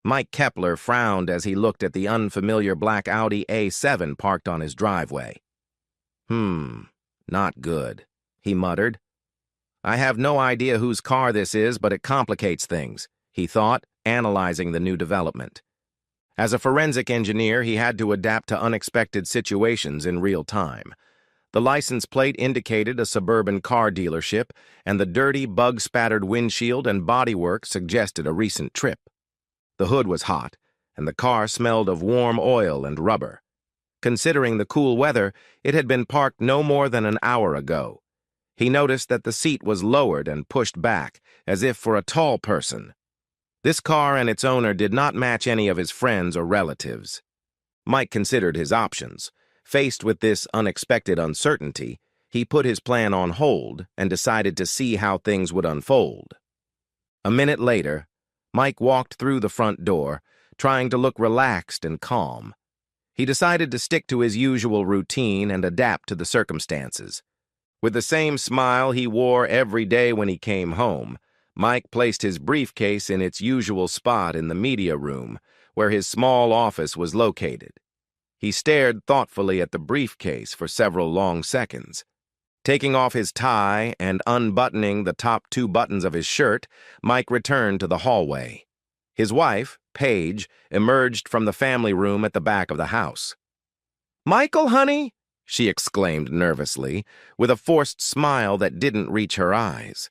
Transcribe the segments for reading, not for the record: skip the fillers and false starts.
Mike Kepler frowned as he looked at the unfamiliar black Audi A7 parked on his driveway. Not good, he muttered. I have no idea whose car this is, but it complicates things, he thought, analyzing the new development. As a forensic engineer, he had to adapt to unexpected situations in real time. The license plate indicated a suburban car dealership, and the dirty, bug-spattered windshield and bodywork suggested a recent trip. The hood was hot, and the car smelled of warm oil and rubber. Considering the cool weather, it had been parked no more than an hour ago. He noticed that the seat was lowered and pushed back, as if for a tall person. This car and its owner did not match any of his friends or relatives. Mike considered his options. Faced with this unexpected uncertainty, he put his plan on hold and decided to see how things would unfold. A minute later, Mike walked through the front door, trying to look relaxed and calm. He decided to stick to his usual routine and adapt to the circumstances. With the same smile he wore every day when he came home, Mike placed his briefcase in its usual spot in the media room, where his small office was located. He stared thoughtfully at the briefcase for several long seconds. Taking off his tie and unbuttoning the top 2 buttons of his shirt, Mike returned to the hallway. His wife, Paige, emerged from the family room at the back of the house. "Michael, honey!" she exclaimed nervously, with a forced smile that didn't reach her eyes.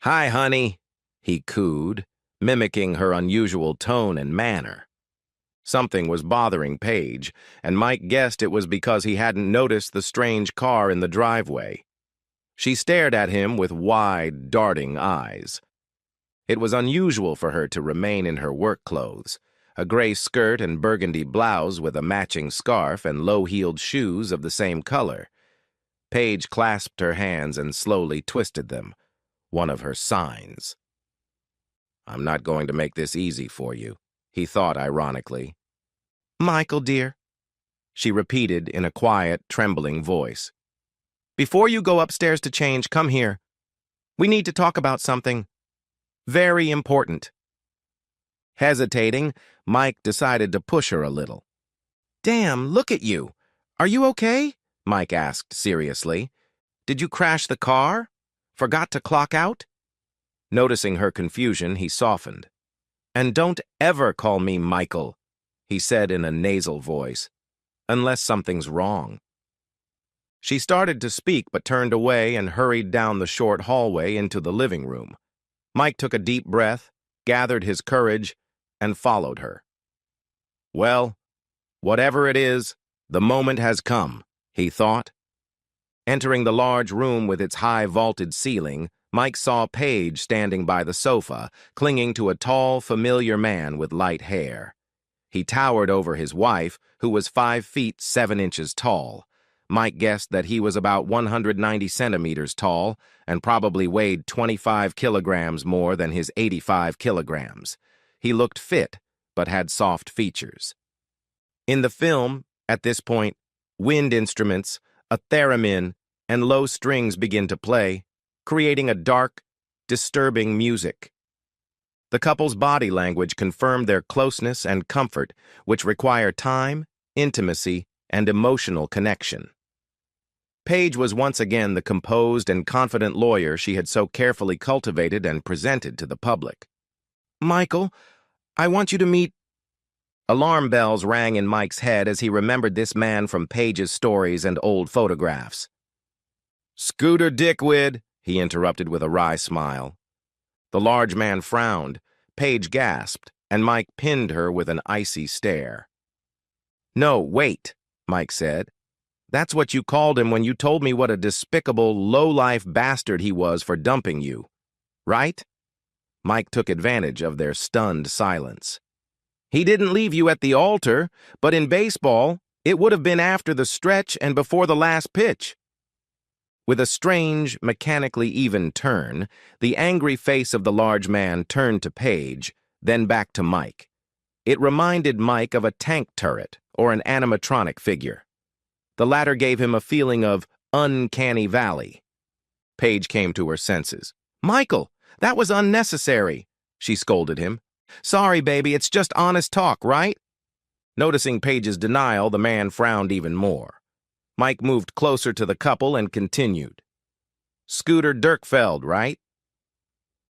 "Hi, honey," he cooed, mimicking her unusual tone and manner. Something was bothering Paige, and Mike guessed it was because he hadn't noticed the strange car in the driveway. She stared at him with wide, darting eyes. It was unusual for her to remain in her work clothes, a gray skirt and burgundy blouse with a matching scarf and low-heeled shoes of the same color. Paige clasped her hands and slowly twisted them, one of her signs. "I'm not going to make this easy for you," he thought ironically. "Michael, dear," she repeated in a quiet, trembling voice. "Before you go upstairs to change, come here. We need to talk about something very important." Hesitating, Mike decided to push her a little. "Damn, look at you. Are you okay?" Mike asked seriously. "Did you crash the car? Forgot to clock out?" Noticing her confusion, he softened. "And don't ever call me Michael," he said in a nasal voice, "unless something's wrong." She started to speak but turned away and hurried down the short hallway into the living room. Mike took a deep breath, gathered his courage, and followed her. Well, whatever it is, the moment has come, he thought. Entering the large room with its high vaulted ceiling, Mike saw Paige standing by the sofa, clinging to a tall, familiar man with light hair. He towered over his wife, who was 5 feet 7 inches tall. Mike guessed that he was about 190 centimeters tall and probably weighed 25 kilograms more than his 85 kilograms. He looked fit, but had soft features. In the film, at this point, wind instruments, a theremin, and low strings begin to play, creating a dark, disturbing music. The couple's body language confirmed their closeness and comfort, which require time, intimacy, and emotional connection. Paige was once again the composed and confident lawyer she had so carefully cultivated and presented to the public. "Michael, I want you to meet—" Alarm bells rang in Mike's head as he remembered this man from Paige's stories and old photographs. "Scooter Dickwid," he interrupted with a wry smile. The large man frowned, Paige gasped, and Mike pinned her with an icy stare. "No, wait," Mike said. "That's what you called him when you told me what a despicable, low-life bastard he was for dumping you. Right?" Mike took advantage of their stunned silence. "He didn't leave you at the altar, but in baseball, it would have been after the stretch and before the last pitch." With a strange, mechanically even turn, the angry face of the large man turned to Paige, then back to Mike. It reminded Mike of a tank turret or an animatronic figure. The latter gave him a feeling of uncanny valley. Paige came to her senses. "Michael, that was unnecessary," she scolded him. Sorry, baby, it's just honest talk, right? Noticing Paige's denial, the man frowned even more. Mike moved closer to the couple and continued. Scooter Dirkfeld, right?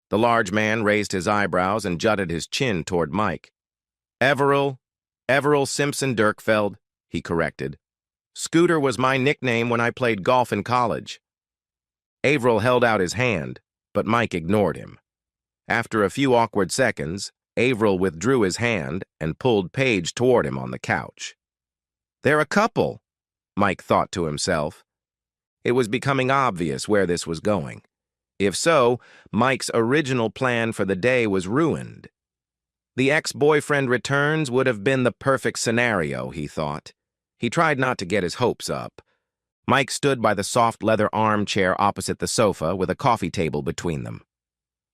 The large man raised his eyebrows and jutted his chin toward Mike. Everill Simpson Dirkfeld, he corrected. Scooter was my nickname when I played golf in college. Averill held out his hand, but Mike ignored him. After a few awkward seconds, Averill withdrew his hand and pulled Paige toward him on the couch. They're a couple, Mike thought to himself. It was becoming obvious where this was going. If so, Mike's original plan for the day was ruined. The ex-boyfriend returns would have been the perfect scenario, he thought. He tried not to get his hopes up. Mike stood by the soft leather armchair opposite the sofa with a coffee table between them.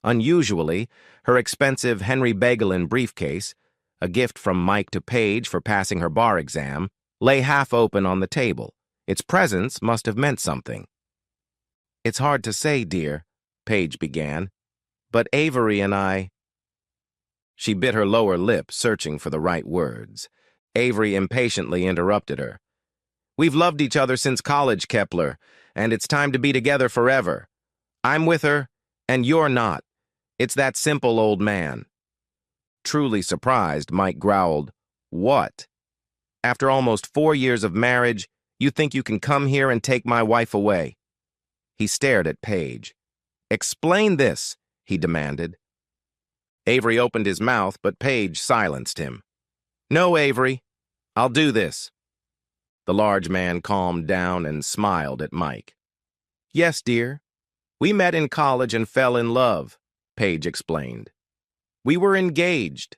Unusually, her expensive Henry Begelin briefcase, a gift from Mike to Paige for passing her bar exam, lay half open on the table. Its presence must have meant something. It's hard to say, dear, Paige began, but Avery and I... She bit her lower lip, searching for the right words. Avery impatiently interrupted her. We've loved each other since college, Kepler, and it's time to be together forever. I'm with her, and you're not. It's that simple, old man. Truly surprised, Mike growled, What? After almost 4 years of marriage, you think you can come here and take my wife away? He stared at Paige. Explain this, he demanded. Avery opened his mouth, but Paige silenced him. No, Avery. I'll do this. The large man calmed down and smiled at Mike. Yes, dear. We met in college and fell in love, Paige explained. We were engaged,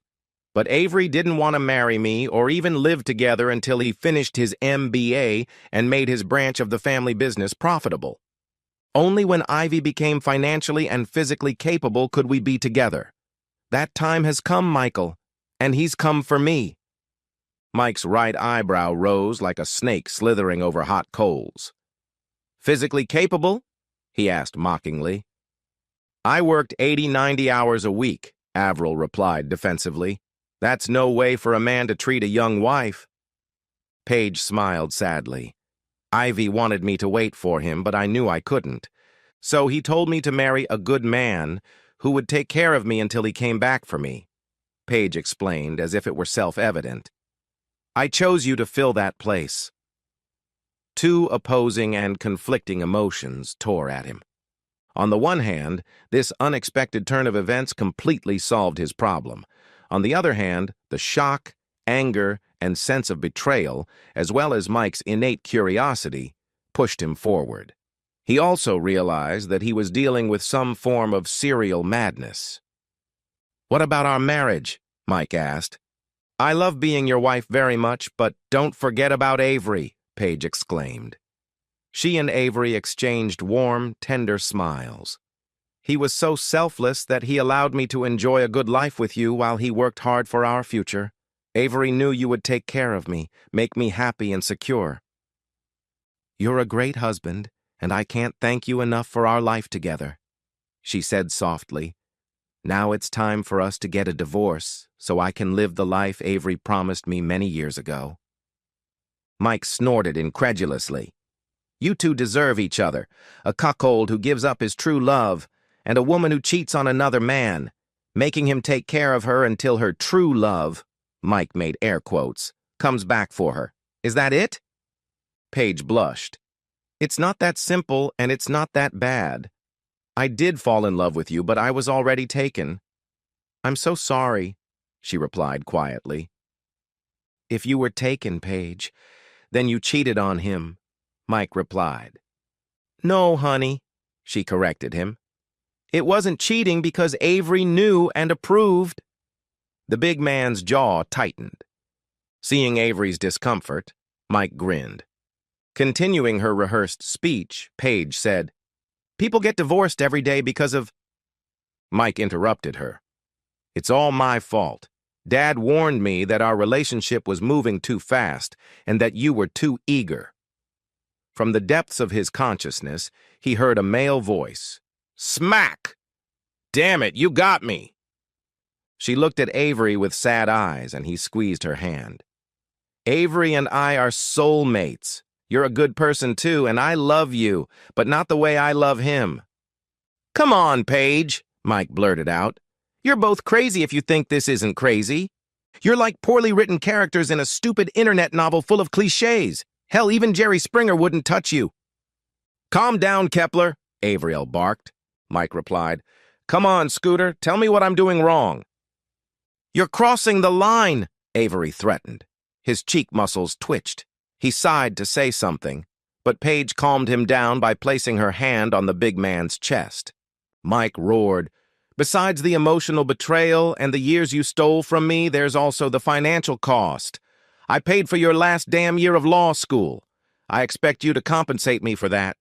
but Avery didn't want to marry me or even live together until he finished his MBA and made his branch of the family business profitable. Only when Ivy became financially and physically capable could we be together. That time has come, Michael, and he's come for me. Mike's right eyebrow rose like a snake slithering over hot coals. Physically capable? He asked mockingly. I worked 80-90 hours a week, Averill replied defensively. That's no way for a man to treat a young wife. Paige smiled sadly. Ivy wanted me to wait for him, but I knew I couldn't. So he told me to marry a good man who would take care of me until he came back for me. Paige explained, as if it were self-evident. I chose you to fill that place. Two opposing and conflicting emotions tore at him. On the one hand, this unexpected turn of events completely solved his problem. On the other hand, the shock, anger, and sense of betrayal, as well as Mike's innate curiosity, pushed him forward. He also realized that he was dealing with some form of serial madness. What about our marriage? Mike asked. I love being your wife very much, but don't forget about Avery, Paige exclaimed. She and Avery exchanged warm, tender smiles. He was so selfless that he allowed me to enjoy a good life with you while he worked hard for our future. Avery knew you would take care of me, make me happy and secure. You're a great husband, and I can't thank you enough for our life together, she said softly. Now it's time for us to get a divorce so I can live the life Avery promised me many years ago. Mike snorted incredulously. You two deserve each other, a cuckold who gives up his true love, and a woman who cheats on another man, making him take care of her until her true love, Mike made air quotes, comes back for her. Is that it? Paige blushed. It's not that simple, and it's not that bad. I did fall in love with you, but I was already taken. I'm so sorry, she replied quietly. If you were taken, Paige, then you cheated on him, Mike replied. No, honey, she corrected him. It wasn't cheating because Avery knew and approved. The big man's jaw tightened. Seeing Avery's discomfort, Mike grinned. Continuing her rehearsed speech, Paige said, People get divorced every day because of... Mike interrupted her. It's all my fault. Dad warned me that our relationship was moving too fast and that you were too eager. From the depths of his consciousness, he heard a male voice. Smack! Damn it, you got me! She looked at Avery with sad eyes, and he squeezed her hand. Avery and I are soulmates. You're a good person too, and I love you, but not the way I love him. Come on, Paige, Mike blurted out. You're both crazy if you think this isn't crazy. You're like poorly written characters in a stupid internet novel full of cliches. Hell, even Jerry Springer wouldn't touch you. Calm down, Kepler, Avriel barked. Mike replied, Come on, Scooter, tell me what I'm doing wrong. You're crossing the line, Avery threatened. His cheek muscles twitched. He sighed to say something, but Paige calmed him down by placing her hand on the big man's chest. Mike roared, Besides the emotional betrayal and the years you stole from me, there's also the financial cost. I paid for your last damn year of law school. I expect you to compensate me for that.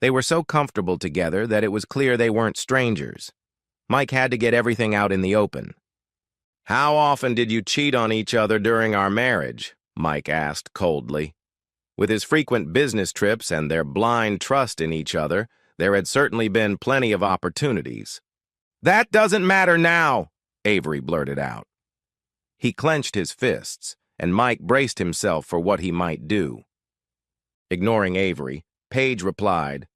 They were so comfortable together that it was clear they weren't strangers. Mike had to get everything out in the open. How often did you cheat on each other during our marriage? Mike asked coldly. With his frequent business trips and their blind trust in each other, there had certainly been plenty of opportunities. That doesn't matter now, Avery blurted out. He clenched his fists, and Mike braced himself for what he might do. Ignoring Avery, Paige replied,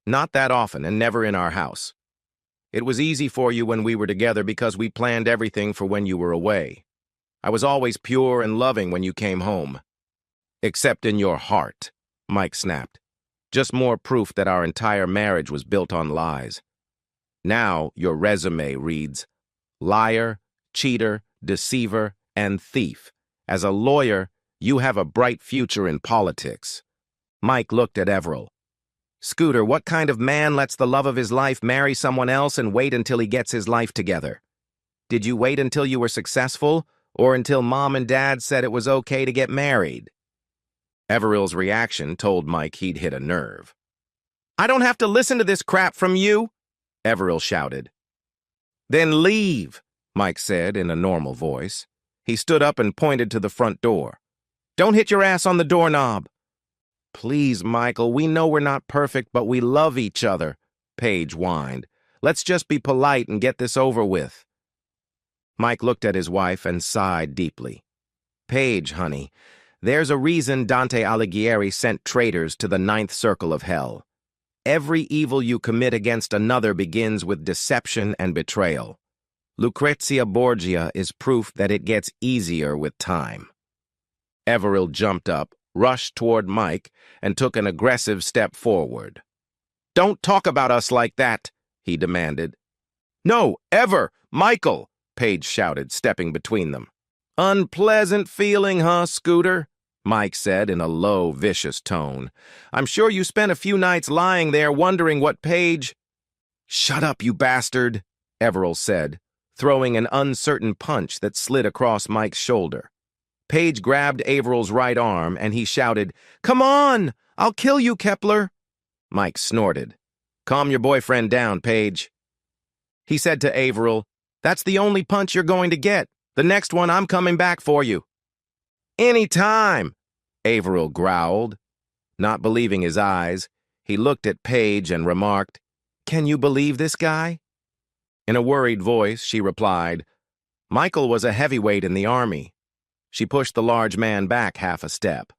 Not that often, and never in our house. It was easy for you when we were together because we planned everything for when you were away. I was always pure and loving when you came home. Except in your heart, Mike snapped. Just more proof that our entire marriage was built on lies. Now your resume reads, liar, cheater, deceiver, and thief. As a lawyer, you have a bright future in politics. Mike looked at Everell. Scooter, what kind of man lets the love of his life marry someone else and wait until he gets his life together? Did you wait until you were successful, or until Mom and Dad said it was okay to get married? Everill's reaction told Mike he'd hit a nerve. I don't have to listen to this crap from you, Everell shouted. Then leave, Mike said in a normal voice. He stood up and pointed to the front door. Don't hit your ass on the doorknob. Please, Michael, we know we're not perfect, but we love each other, Paige whined. Let's just be polite and get this over with. Mike looked at his wife and sighed deeply. Paige, honey, there's a reason Dante Alighieri sent traitors to the 9th circle of hell. Every evil you commit against another begins with deception and betrayal. Lucrezia Borgia is proof that it gets easier with time. Everell jumped up, rushed toward Mike, and took an aggressive step forward. Don't talk about us like that, he demanded. No, ever, Michael, Paige shouted, stepping between them. Unpleasant feeling, huh, Scooter? Mike said in a low, vicious tone. I'm sure you spent a few nights lying there wondering what Paige... Shut up, you bastard, Everell said, throwing an uncertain punch that slid across Mike's shoulder. Paige grabbed Averill's right arm, and he shouted, Come on! I'll kill you, Kepler! Mike snorted. Calm your boyfriend down, Paige. He said to Averill, That's the only punch you're going to get. The next one, I'm coming back for you. Anytime, Averill growled. Not believing his eyes, he looked at Paige and remarked, Can you believe this guy? In a worried voice, she replied, Michael was a heavyweight in the army. She pushed the large man back half a step.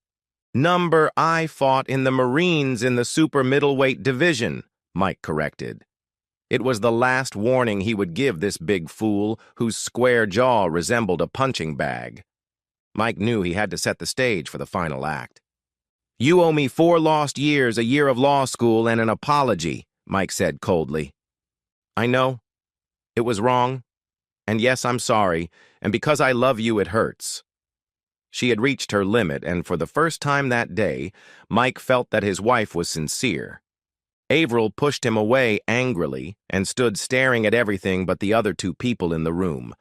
I fought in the Marines in the super middleweight division, Mike corrected. It was the last warning he would give this big fool whose square jaw resembled a punching bag. Mike knew he had to set the stage for the final act. You owe me 4 lost years, a year of law school, and an apology, Mike said coldly. I know. It was wrong. And yes, I'm sorry, and because I love you, it hurts. She had reached her limit, and for the first time that day, Mike felt that his wife was sincere. Averill pushed him away angrily and stood staring at everything but the other 2 people in the room.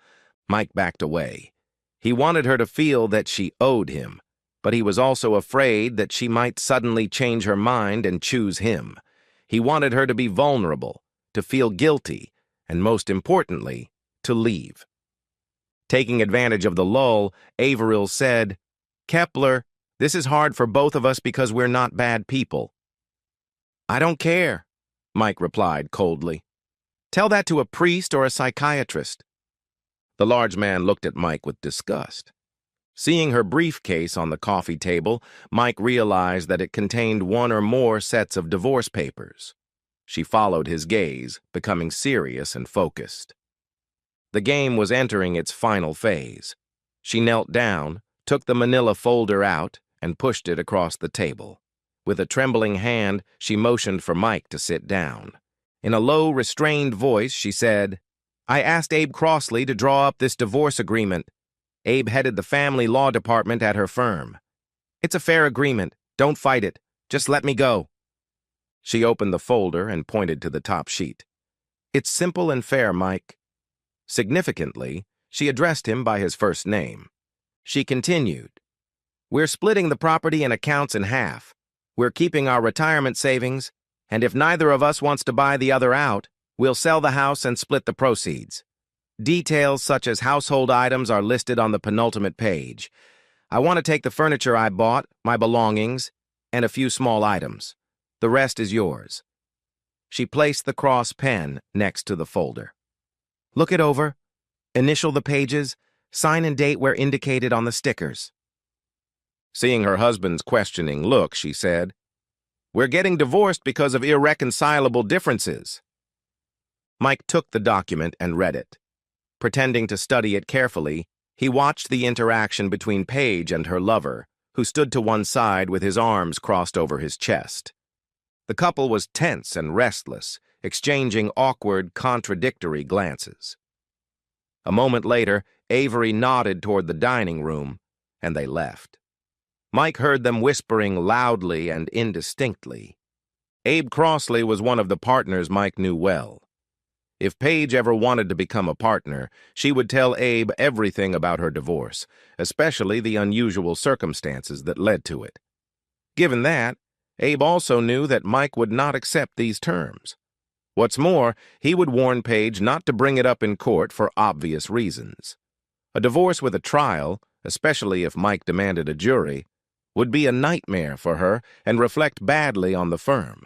Mike backed away. He wanted her to feel that she owed him, but he was also afraid that she might suddenly change her mind and choose him. He wanted her to be vulnerable, to feel guilty, and most importantly, to leave. Taking advantage of the lull, Averill said, Kepler, this is hard for both of us because we're not bad people. I don't care, Mike replied coldly. Tell that to a priest or a psychiatrist. The large man looked at Mike with disgust. Seeing her briefcase on the coffee table, Mike realized that it contained one or more sets of divorce papers. She followed his gaze, becoming serious and focused. The game was entering its final phase. She knelt down, took the manila folder out, and pushed it across the table. With a trembling hand, she motioned for Mike to sit down. In a low, restrained voice, she said, "I asked Abe Crossley to draw up this divorce agreement. Abe headed the family law department at her firm. It's a fair agreement. Don't fight it. Just let me go." She opened the folder and pointed to the top sheet. "It's simple and fair, Mike." Significantly, she addressed him by his first name. She continued, "We're splitting the property and accounts in half. We're keeping our retirement savings, and if neither of us wants to buy the other out, we'll sell the house and split the proceeds. Details such as household items are listed on the penultimate page. I want to take the furniture I bought, my belongings, and a few small items. The rest is yours." She placed the cross pen next to the folder. "Look it over, initial the pages, sign and date where indicated on the stickers." Seeing her husband's questioning look, she said, "We're getting divorced because of irreconcilable differences." Mike took the document and read it. Pretending to study it carefully, he watched the interaction between Paige and her lover, who stood to one side with his arms crossed over his chest. The couple was tense and restless, exchanging awkward, contradictory glances. A moment later, Avery nodded toward the dining room, and they left. Mike heard them whispering loudly and indistinctly. Abe Crossley was one of the partners Mike knew well. If Paige ever wanted to become a partner, she would tell Abe everything about her divorce, especially the unusual circumstances that led to it. Given that, Abe also knew that Mike would not accept these terms. What's more, he would warn Paige not to bring it up in court for obvious reasons. A divorce with a trial, especially if Mike demanded a jury, would be a nightmare for her and reflect badly on the firm.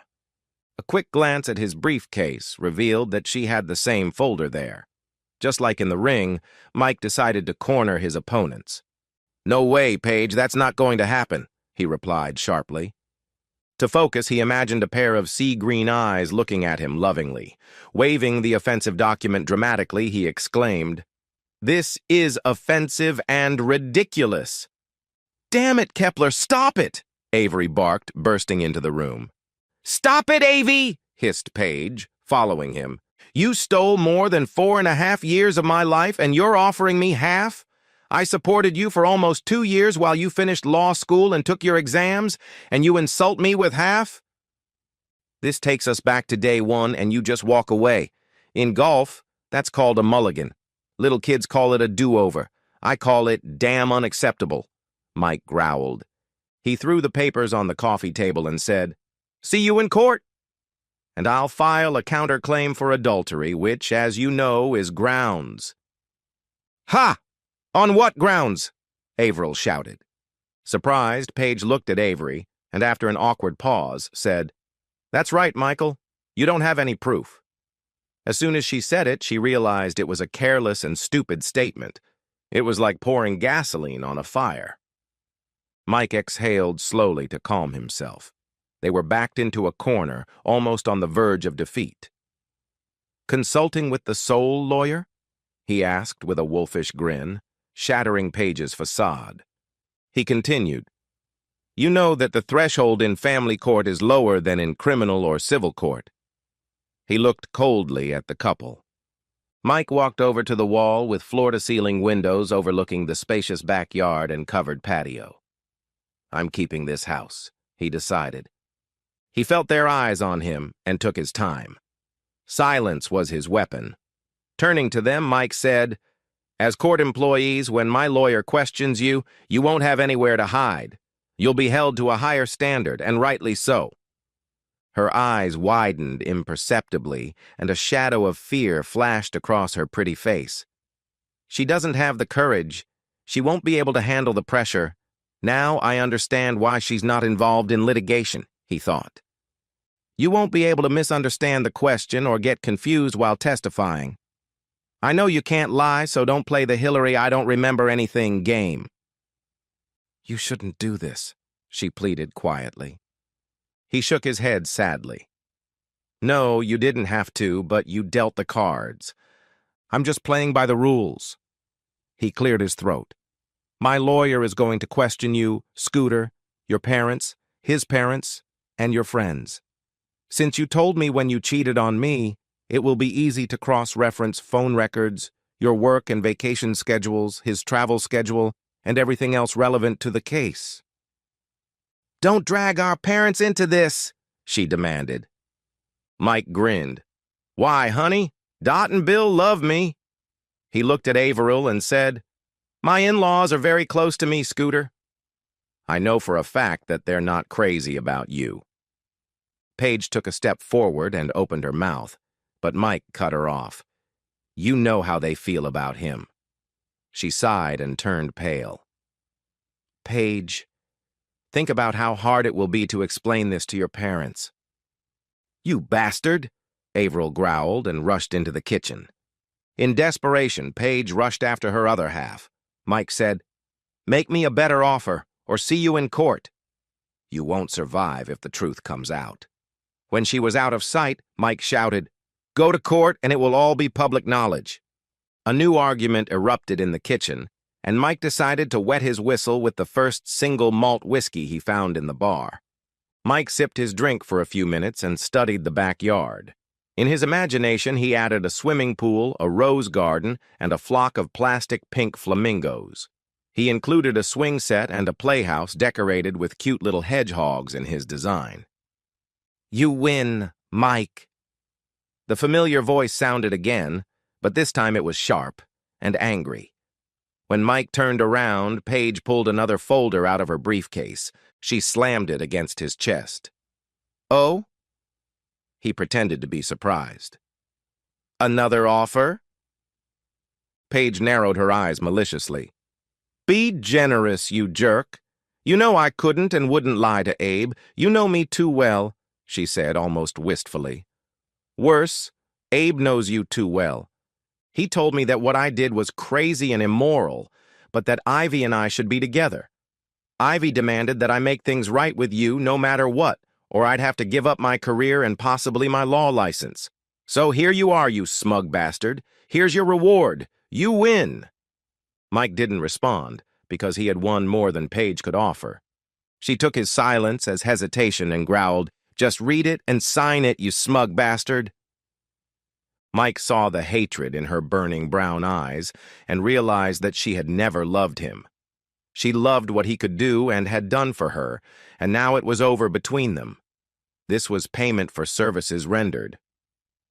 A quick glance at his briefcase revealed that she had the same folder there. Just like in the ring, Mike decided to corner his opponents. "No way, Paige, that's not going to happen," he replied sharply. To focus, he imagined a pair of sea-green eyes looking at him lovingly. Waving the offensive document dramatically, he exclaimed, "This is offensive and ridiculous." "Damn it, Kepler, stop it!" Avery barked, bursting into the room. "Stop it, Avy!" hissed Paige, following him. "You stole more than 4.5 years of my life, and you're offering me half? I supported you for almost 2 years while you finished law school and took your exams, and you insult me with half?" "This takes us back to day one, and you just walk away. In golf, that's called a mulligan. Little kids call it a do-over. I call it damn unacceptable," Mike growled. He threw the papers on the coffee table and said, "See you in court. And I'll file a counterclaim for adultery, which, as you know, is grounds." "Ha! On what grounds?" Averill shouted. Surprised, Paige looked at Avery, and after an awkward pause, said, "That's right, Michael. You don't have any proof." As soon as she said it, she realized it was a careless and stupid statement. It was like pouring gasoline on a fire. Mike exhaled slowly to calm himself. They were backed into a corner, almost on the verge of defeat. "Consulting with the sole lawyer?" he asked with a wolfish grin, shattering Paige's facade. He continued, "You know that the threshold in family court is lower than in criminal or civil court." He looked coldly at the couple. Mike walked over to the wall with floor-to-ceiling windows overlooking the spacious backyard and covered patio. "I'm keeping this house," he decided. He felt their eyes on him and took his time. Silence was his weapon. Turning to them, Mike said, "As court employees, when my lawyer questions you, you won't have anywhere to hide. You'll be held to a higher standard, and rightly so." Her eyes widened imperceptibly, and a shadow of fear flashed across her pretty face. "She doesn't have the courage. She won't be able to handle the pressure. Now I understand why she's not involved in litigation," he thought. "You won't be able to misunderstand the question or get confused while testifying. I know you can't lie, so don't play the Hillary I don't remember anything game. You shouldn't do this, she pleaded quietly. He shook his head sadly. No, you didn't have to, but you dealt the cards. I'm just playing by the rules. He cleared his throat. My lawyer is going to question you, Scooter, your parents, his parents, and your friends. Since you told me when you cheated on me, it will be easy to cross-reference phone records, your work and vacation schedules, his travel schedule, and everything else relevant to the case. Don't drag our parents into this, she demanded. Mike grinned. Why, honey? Dot and Bill love me. He looked at Averill and said, My in-laws are very close to me, Scooter. I know for a fact that they're not crazy about you. Paige took a step forward and opened her mouth, but Mike cut her off. You know how they feel about him. She sighed and turned pale. Paige, think about how hard it will be to explain this to your parents. You bastard, Averill growled and rushed into the kitchen. In desperation, Paige rushed after her other half. Mike said, Make me a better offer, or see you in court. You won't survive if the truth comes out. When she was out of sight, Mike shouted, Go to court and it will all be public knowledge. A new argument erupted in the kitchen, and Mike decided to wet his whistle with the first single malt whiskey he found in the bar. Mike sipped his drink for a few minutes and studied the backyard. In his imagination, he added a swimming pool, a rose garden, and a flock of plastic pink flamingos. He included a swing set and a playhouse decorated with cute little hedgehogs in his design. You win, Mike. The familiar voice sounded again, but this time it was sharp and angry. When Mike turned around, Paige pulled another folder out of her briefcase. She slammed it against his chest. Oh? He pretended to be surprised. Another offer? Paige narrowed her eyes maliciously. Be generous, you jerk. You know I couldn't and wouldn't lie to Abe. You know me too well, she said almost wistfully. Worse, Abe knows you too well. He told me that what I did was crazy and immoral, but that Ivy and I should be together. Ivy demanded that I make things right with you no matter what, or I'd have to give up my career and possibly my law license. So here you are, you smug bastard. Here's your reward. You win. Mike didn't respond, because he had won more than Paige could offer. She took his silence as hesitation and growled, Just read it and sign it, you smug bastard. Mike saw the hatred in her burning brown eyes and realized that she had never loved him. She loved what he could do and had done for her, and now it was over between them. This was payment for services rendered.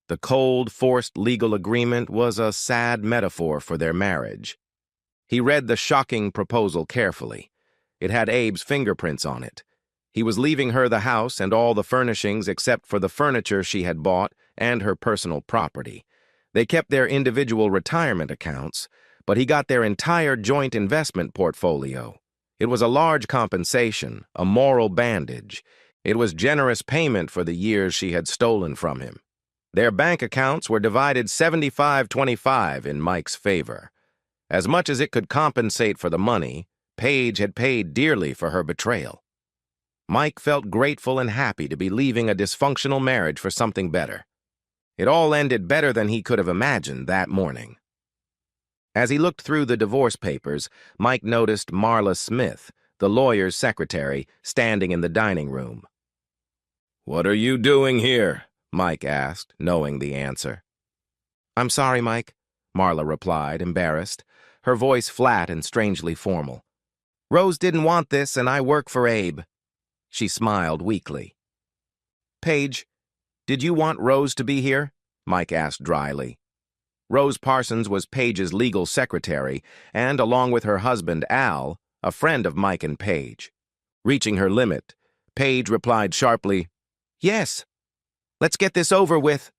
The cold, forced legal agreement was a sad metaphor for their marriage. He read the shocking proposal carefully. It had Abe's fingerprints on it. He was leaving her the house and all the furnishings except for the furniture she had bought and her personal property. They kept their individual retirement accounts, but he got their entire joint investment portfolio. It was a large compensation, a moral bandage. It was generous payment for the years she had stolen from him. Their bank accounts were divided 75-25 in Mike's favor. As much as it could compensate for the money, Paige had paid dearly for her betrayal. Mike felt grateful and happy to be leaving a dysfunctional marriage for something better. It all ended better than he could have imagined that morning. As he looked through the divorce papers, Mike noticed Marla Smith, the lawyer's secretary, standing in the dining room. "What are you doing here?" Mike asked, knowing the answer. "I'm sorry, Mike," Marla replied, embarrassed, her voice flat and strangely formal. "Rose didn't want this, and I work for Abe." She smiled weakly. "Paige, did you want Rose to be here?" Mike asked dryly. Rose Parsons was Paige's legal secretary and, along with her husband, Al, a friend of Mike and Paige. Reaching her limit, Paige replied sharply, "Yes. Let's get this over with."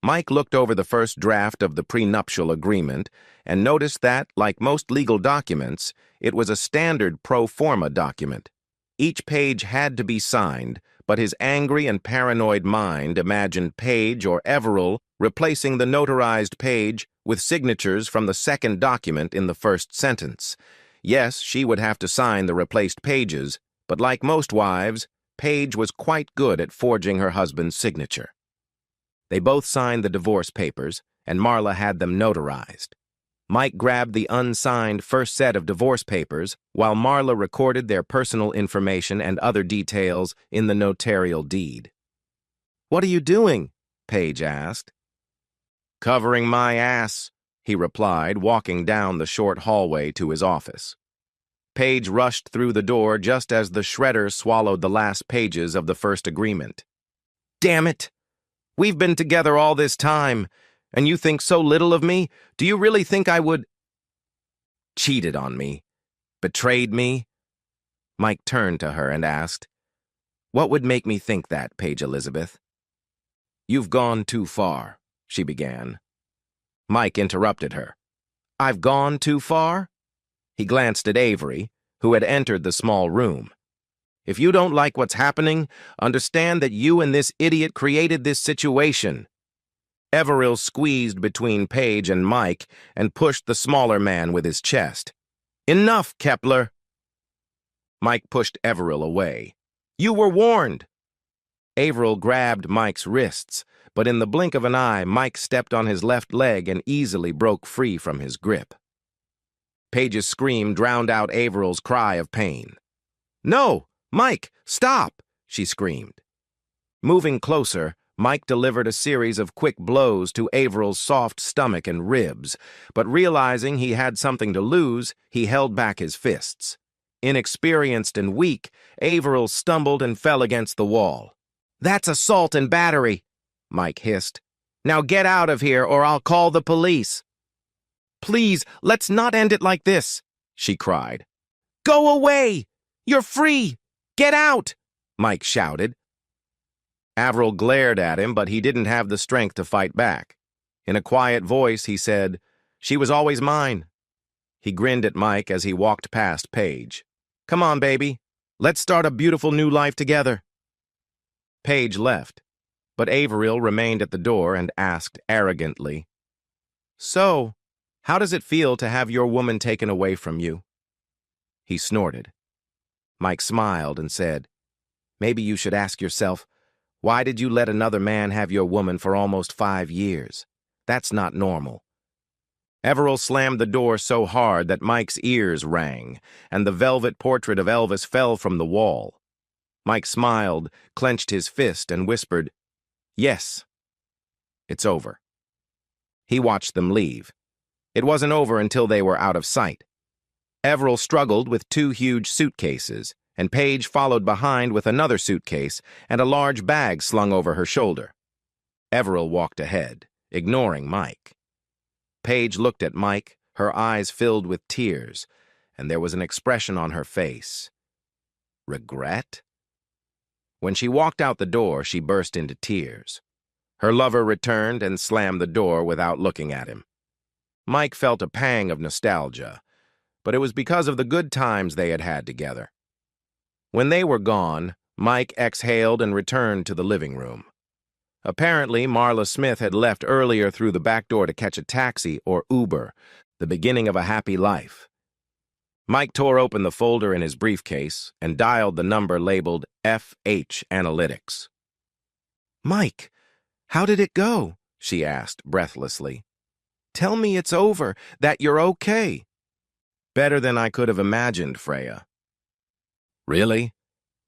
Mike looked over the first draft of the prenuptial agreement and noticed that, like most legal documents, it was a standard pro forma document. Each page had to be signed, but his angry and paranoid mind imagined Paige or Everill replacing the notarized page with signatures from the second document in the first sentence. Yes, she would have to sign the replaced pages, but like most wives, Paige was quite good at forging her husband's signature. They both signed the divorce papers, and Marla had them notarized. Mike grabbed the unsigned first set of divorce papers, while Marla recorded their personal information and other details in the notarial deed. "What are you doing?" Paige asked. "Covering my ass," he replied, walking down the short hallway to his office. Paige rushed through the door just as the shredder swallowed the last pages of the first agreement. "Damn it! We've been together all this time, and you think so little of me? Do you really think I would—" "Cheated on me? Betrayed me?" Mike turned to her and asked, "What would make me think that, Paige Elizabeth?" "You've gone too far," she began. Mike interrupted her. "I've gone too far?" He glanced at Avery, who had entered the small room. "If you don't like what's happening, understand that you and this idiot created this situation." Averill squeezed between Paige and Mike and pushed the smaller man with his chest. "Enough, Kepler!" Mike pushed Averill away. "You were warned!" Averill grabbed Mike's wrists, but in the blink of an eye, Mike stepped on his left leg and easily broke free from his grip. Paige's scream drowned out Averill's cry of pain. "No! Mike, stop!" she screamed. Moving closer, Mike delivered a series of quick blows to Averill's soft stomach and ribs, but realizing he had something to lose, he held back his fists. Inexperienced and weak, Averill stumbled and fell against the wall. "That's assault and battery," Mike hissed. "Now get out of here or I'll call the police." "Please, let's not end it like this," she cried. "Go away! You're free! Get out!" Mike shouted. Averill glared at him, but he didn't have the strength to fight back. In a quiet voice, he said, "She was always mine." He grinned at Mike as he walked past Paige. "Come on, baby. Let's start a beautiful new life together." Paige left, but Averill remained at the door and asked arrogantly, "So, how does it feel to have your woman taken away from you?" He snorted. Mike smiled and said, "Maybe you should ask yourself, why did you let another man have your woman for almost 5 years? That's not normal." Averill slammed the door so hard that Mike's ears rang, and the velvet portrait of Elvis fell from the wall. Mike smiled, clenched his fist, and whispered, "Yes, it's over." He watched them leave. It wasn't over until they were out of sight. Averill struggled with 2 huge suitcases, and Paige followed behind with another suitcase and a large bag slung over her shoulder. Averill walked ahead, ignoring Mike. Paige looked at Mike, her eyes filled with tears, and there was an expression on her face. Regret? When she walked out the door, she burst into tears. Her lover returned and slammed the door without looking at him. Mike felt a pang of nostalgia, but it was because of the good times they had had together. When they were gone, Mike exhaled and returned to the living room. Apparently, Marla Smith had left earlier through the back door to catch a taxi or Uber, the beginning of a happy life. Mike tore open the folder in his briefcase and dialed the number labeled FH Analytics. "Mike, how did it go?" she asked breathlessly. "Tell me it's over, that you're okay." "Better than I could have imagined, Freya." "Really?"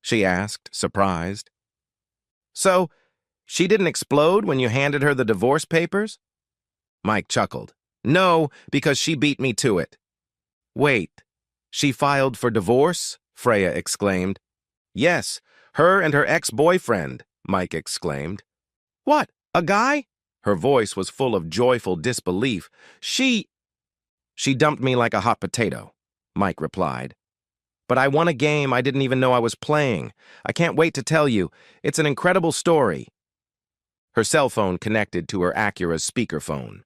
she asked, surprised. "So, she didn't explode when you handed her the divorce papers?" Mike chuckled. "No, because she beat me to it." "Wait, she filed for divorce?" Freya exclaimed. "Yes, her and her ex-boyfriend," Mike exclaimed. "What, a guy?" Her voice was full of joyful disbelief. She dumped me like a hot potato," Mike replied. "But I won a game I didn't even know I was playing. I can't wait to tell you. It's an incredible story." Her cell phone connected to her Acura's speakerphone.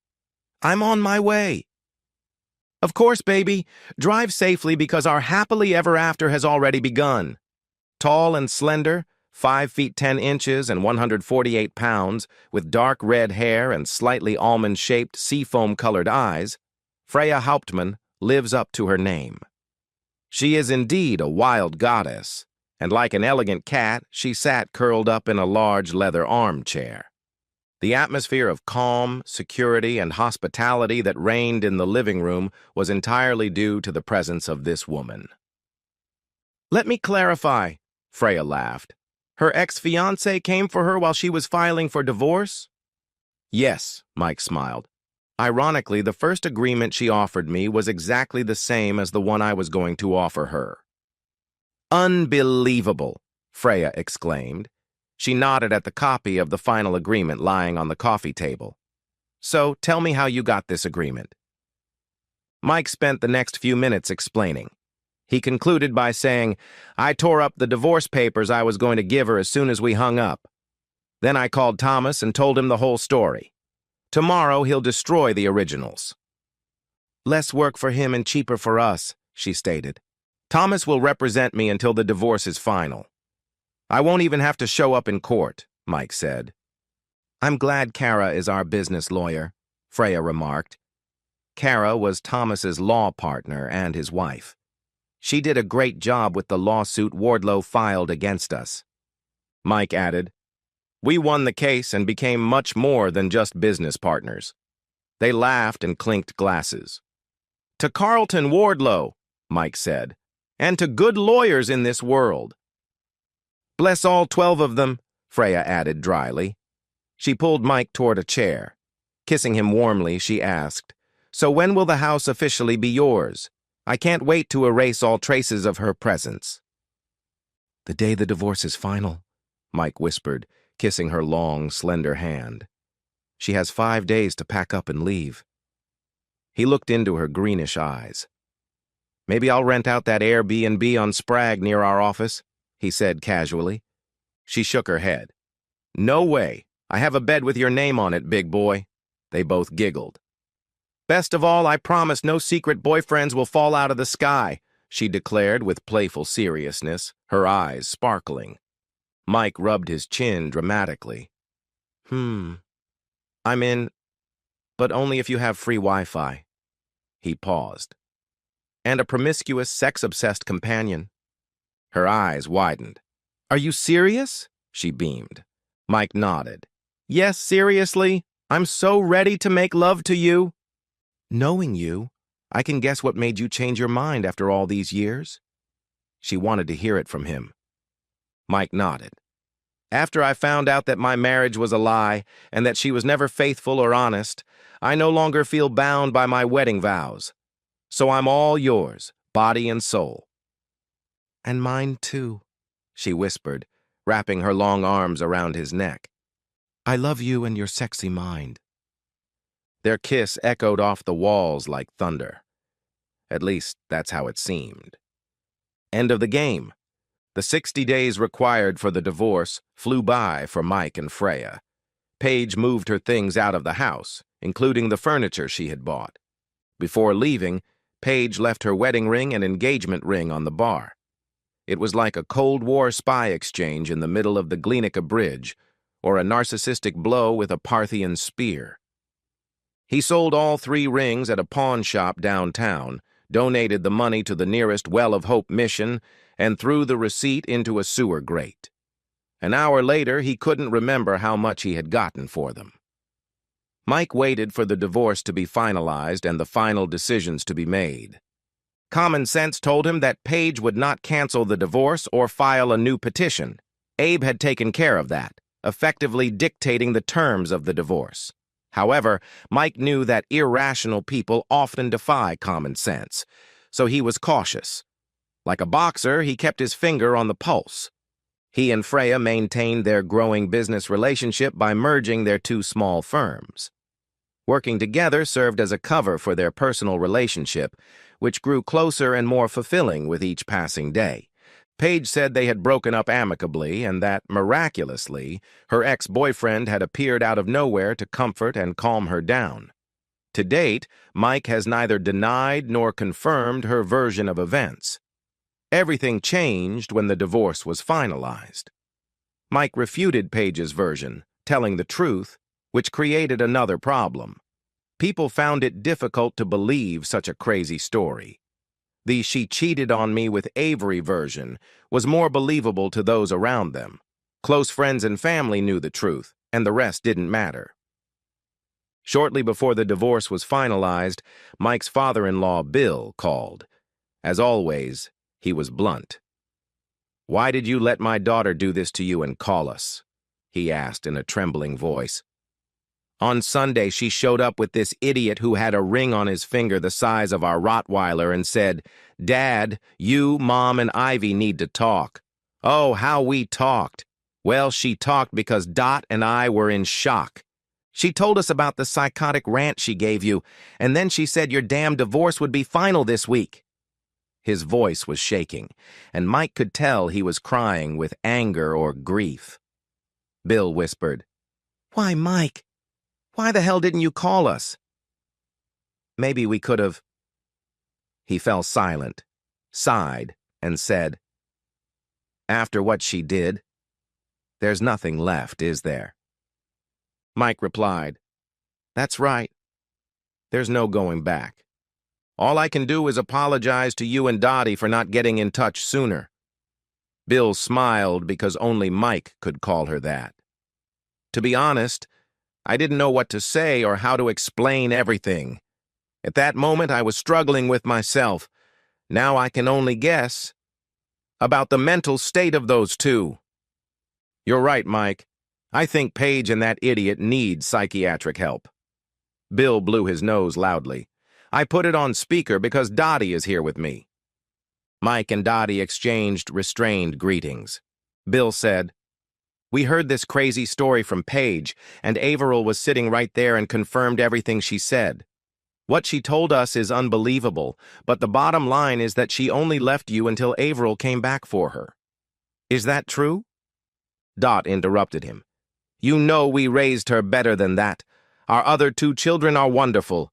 "I'm on my way." "Of course, baby. Drive safely because our happily ever after has already begun." Tall and slender, 5 feet 10 inches and 148 pounds, with dark red hair and slightly almond-shaped seafoam-colored eyes, Freya Hauptmann lives up to her name. She is indeed a wild goddess, and like an elegant cat, she sat curled up in a large leather armchair. The atmosphere of calm, security, and hospitality that reigned in the living room was entirely due to the presence of this woman. "Let me clarify," Freya laughed. "Her ex-fiancé came for her while she was filing for divorce?" "Yes," Mike smiled. "Ironically, the first agreement she offered me was exactly the same as the one I was going to offer her." "Unbelievable!" Freya exclaimed. She nodded at the copy of the final agreement lying on the coffee table. "So, tell me how you got this agreement." Mike spent the next few minutes explaining. He concluded by saying, "I tore up the divorce papers I was going to give her as soon as we hung up. Then I called Thomas and told him the whole story. Tomorrow he'll destroy the originals." "Less work for him and cheaper for us," she stated. "Thomas will represent me until the divorce is final. I won't even have to show up in court," Mike said. "I'm glad Kara is our business lawyer," Freya remarked. Kara was Thomas's law partner and his wife. "She did a great job with the lawsuit Wardlow filed against us." Mike added, "We won the case and became much more than just business partners." They laughed and clinked glasses. "To Carlton Wardlow," Mike said, "and to good lawyers in this world." "Bless all 12 of them," Freya added dryly. She pulled Mike toward a chair. Kissing him warmly, she asked, "So when will the house officially be yours? I can't wait to erase all traces of her presence." "The day the divorce is final," Mike whispered, kissing her long, slender hand. "She has 5 days to pack up and leave." He looked into her greenish eyes. "Maybe I'll rent out that Airbnb on Sprague near our office," he said casually. She shook her head. "No way. I have a bed with your name on it, big boy." They both giggled. "Best of all, I promise no secret boyfriends will fall out of the sky," she declared with playful seriousness, her eyes sparkling. Mike rubbed his chin dramatically. I'm in, but only if you have free Wi-Fi." He paused. "And a promiscuous, sex-obsessed companion." Her eyes widened. "Are you serious?" she beamed. Mike nodded. "Yes, seriously. I'm so ready to make love to you." "Knowing you, I can guess what made you change your mind after all these years." She wanted to hear it from him. Mike nodded. "After I found out that my marriage was a lie and that she was never faithful or honest, I no longer feel bound by my wedding vows. So I'm all yours, body and soul." "And mine too," she whispered, wrapping her long arms around his neck. "I love you and your sexy mind." Their kiss echoed off the walls like thunder. At least, that's how it seemed. End of the game. The 60 days required for the divorce flew by for Mike and Freya. Paige moved her things out of the house, including the furniture she had bought. Before leaving, Paige left her wedding ring and engagement ring on the bar. It was like a Cold War spy exchange in the middle of the Glenica Bridge, or a narcissistic blow with a Parthian spear. He sold all 3 rings at a pawn shop downtown, donated the money to the nearest Well of Hope mission, and threw the receipt into a sewer grate. An hour later, he couldn't remember how much he had gotten for them. Mike waited for the divorce to be finalized and the final decisions to be made. Common sense told him that Paige would not cancel the divorce or file a new petition. Abe had taken care of that, effectively dictating the terms of the divorce. However, Mike knew that irrational people often defy common sense, so he was cautious. Like a boxer, he kept his finger on the pulse. He and Freya maintained their growing business relationship by merging their 2 small firms. Working together served as a cover for their personal relationship, which grew closer and more fulfilling with each passing day. Paige said they had broken up amicably and that, miraculously, her ex-boyfriend had appeared out of nowhere to comfort and calm her down. To date, Mike has neither denied nor confirmed her version of events. Everything changed when the divorce was finalized. Mike refuted Paige's version, telling the truth, which created another problem. People found it difficult to believe such a crazy story. The "she cheated on me with Avery" version was more believable to those around them. Close friends and family knew the truth, and the rest didn't matter. Shortly before the divorce was finalized, Mike's father-in-law, Bill, called. As always, he was blunt. "Why did you let my daughter do this to you and call us?" he asked in a trembling voice. "On Sunday, she showed up with this idiot who had a ring on his finger the size of our Rottweiler and said, 'Dad, you, Mom, and Ivy need to talk.' Oh, how we talked. Well, she talked because Dot and I were in shock. She told us about the psychotic rant she gave you, and then she said your damn divorce would be final this week." His voice was shaking, and Mike could tell he was crying with anger or grief. Bill whispered, "Why, Mike? Why the hell didn't you call us?" "Maybe we could have." He fell silent, sighed, and said, "After what she did, there's nothing left, is there?" Mike replied, "That's right. There's no going back. All I can do is apologize to you and Dottie for not getting in touch sooner." Bill smiled because only Mike could call her that. "To be honest, I didn't know what to say or how to explain everything. At that moment, I was struggling with myself. Now I can only guess about the mental state of those two." "You're right, Mike. I think Paige and that idiot need psychiatric help." Bill blew his nose loudly. "I put it on speaker because Dottie is here with me." Mike and Dottie exchanged restrained greetings. Bill said, "We heard this crazy story from Paige, and Averill was sitting right there and confirmed everything she said. What she told us is unbelievable, but the bottom line is that she only left you until Averill came back for her. Is that true?" Dot interrupted him. "You know we raised her better than that. Our other 2 children are wonderful.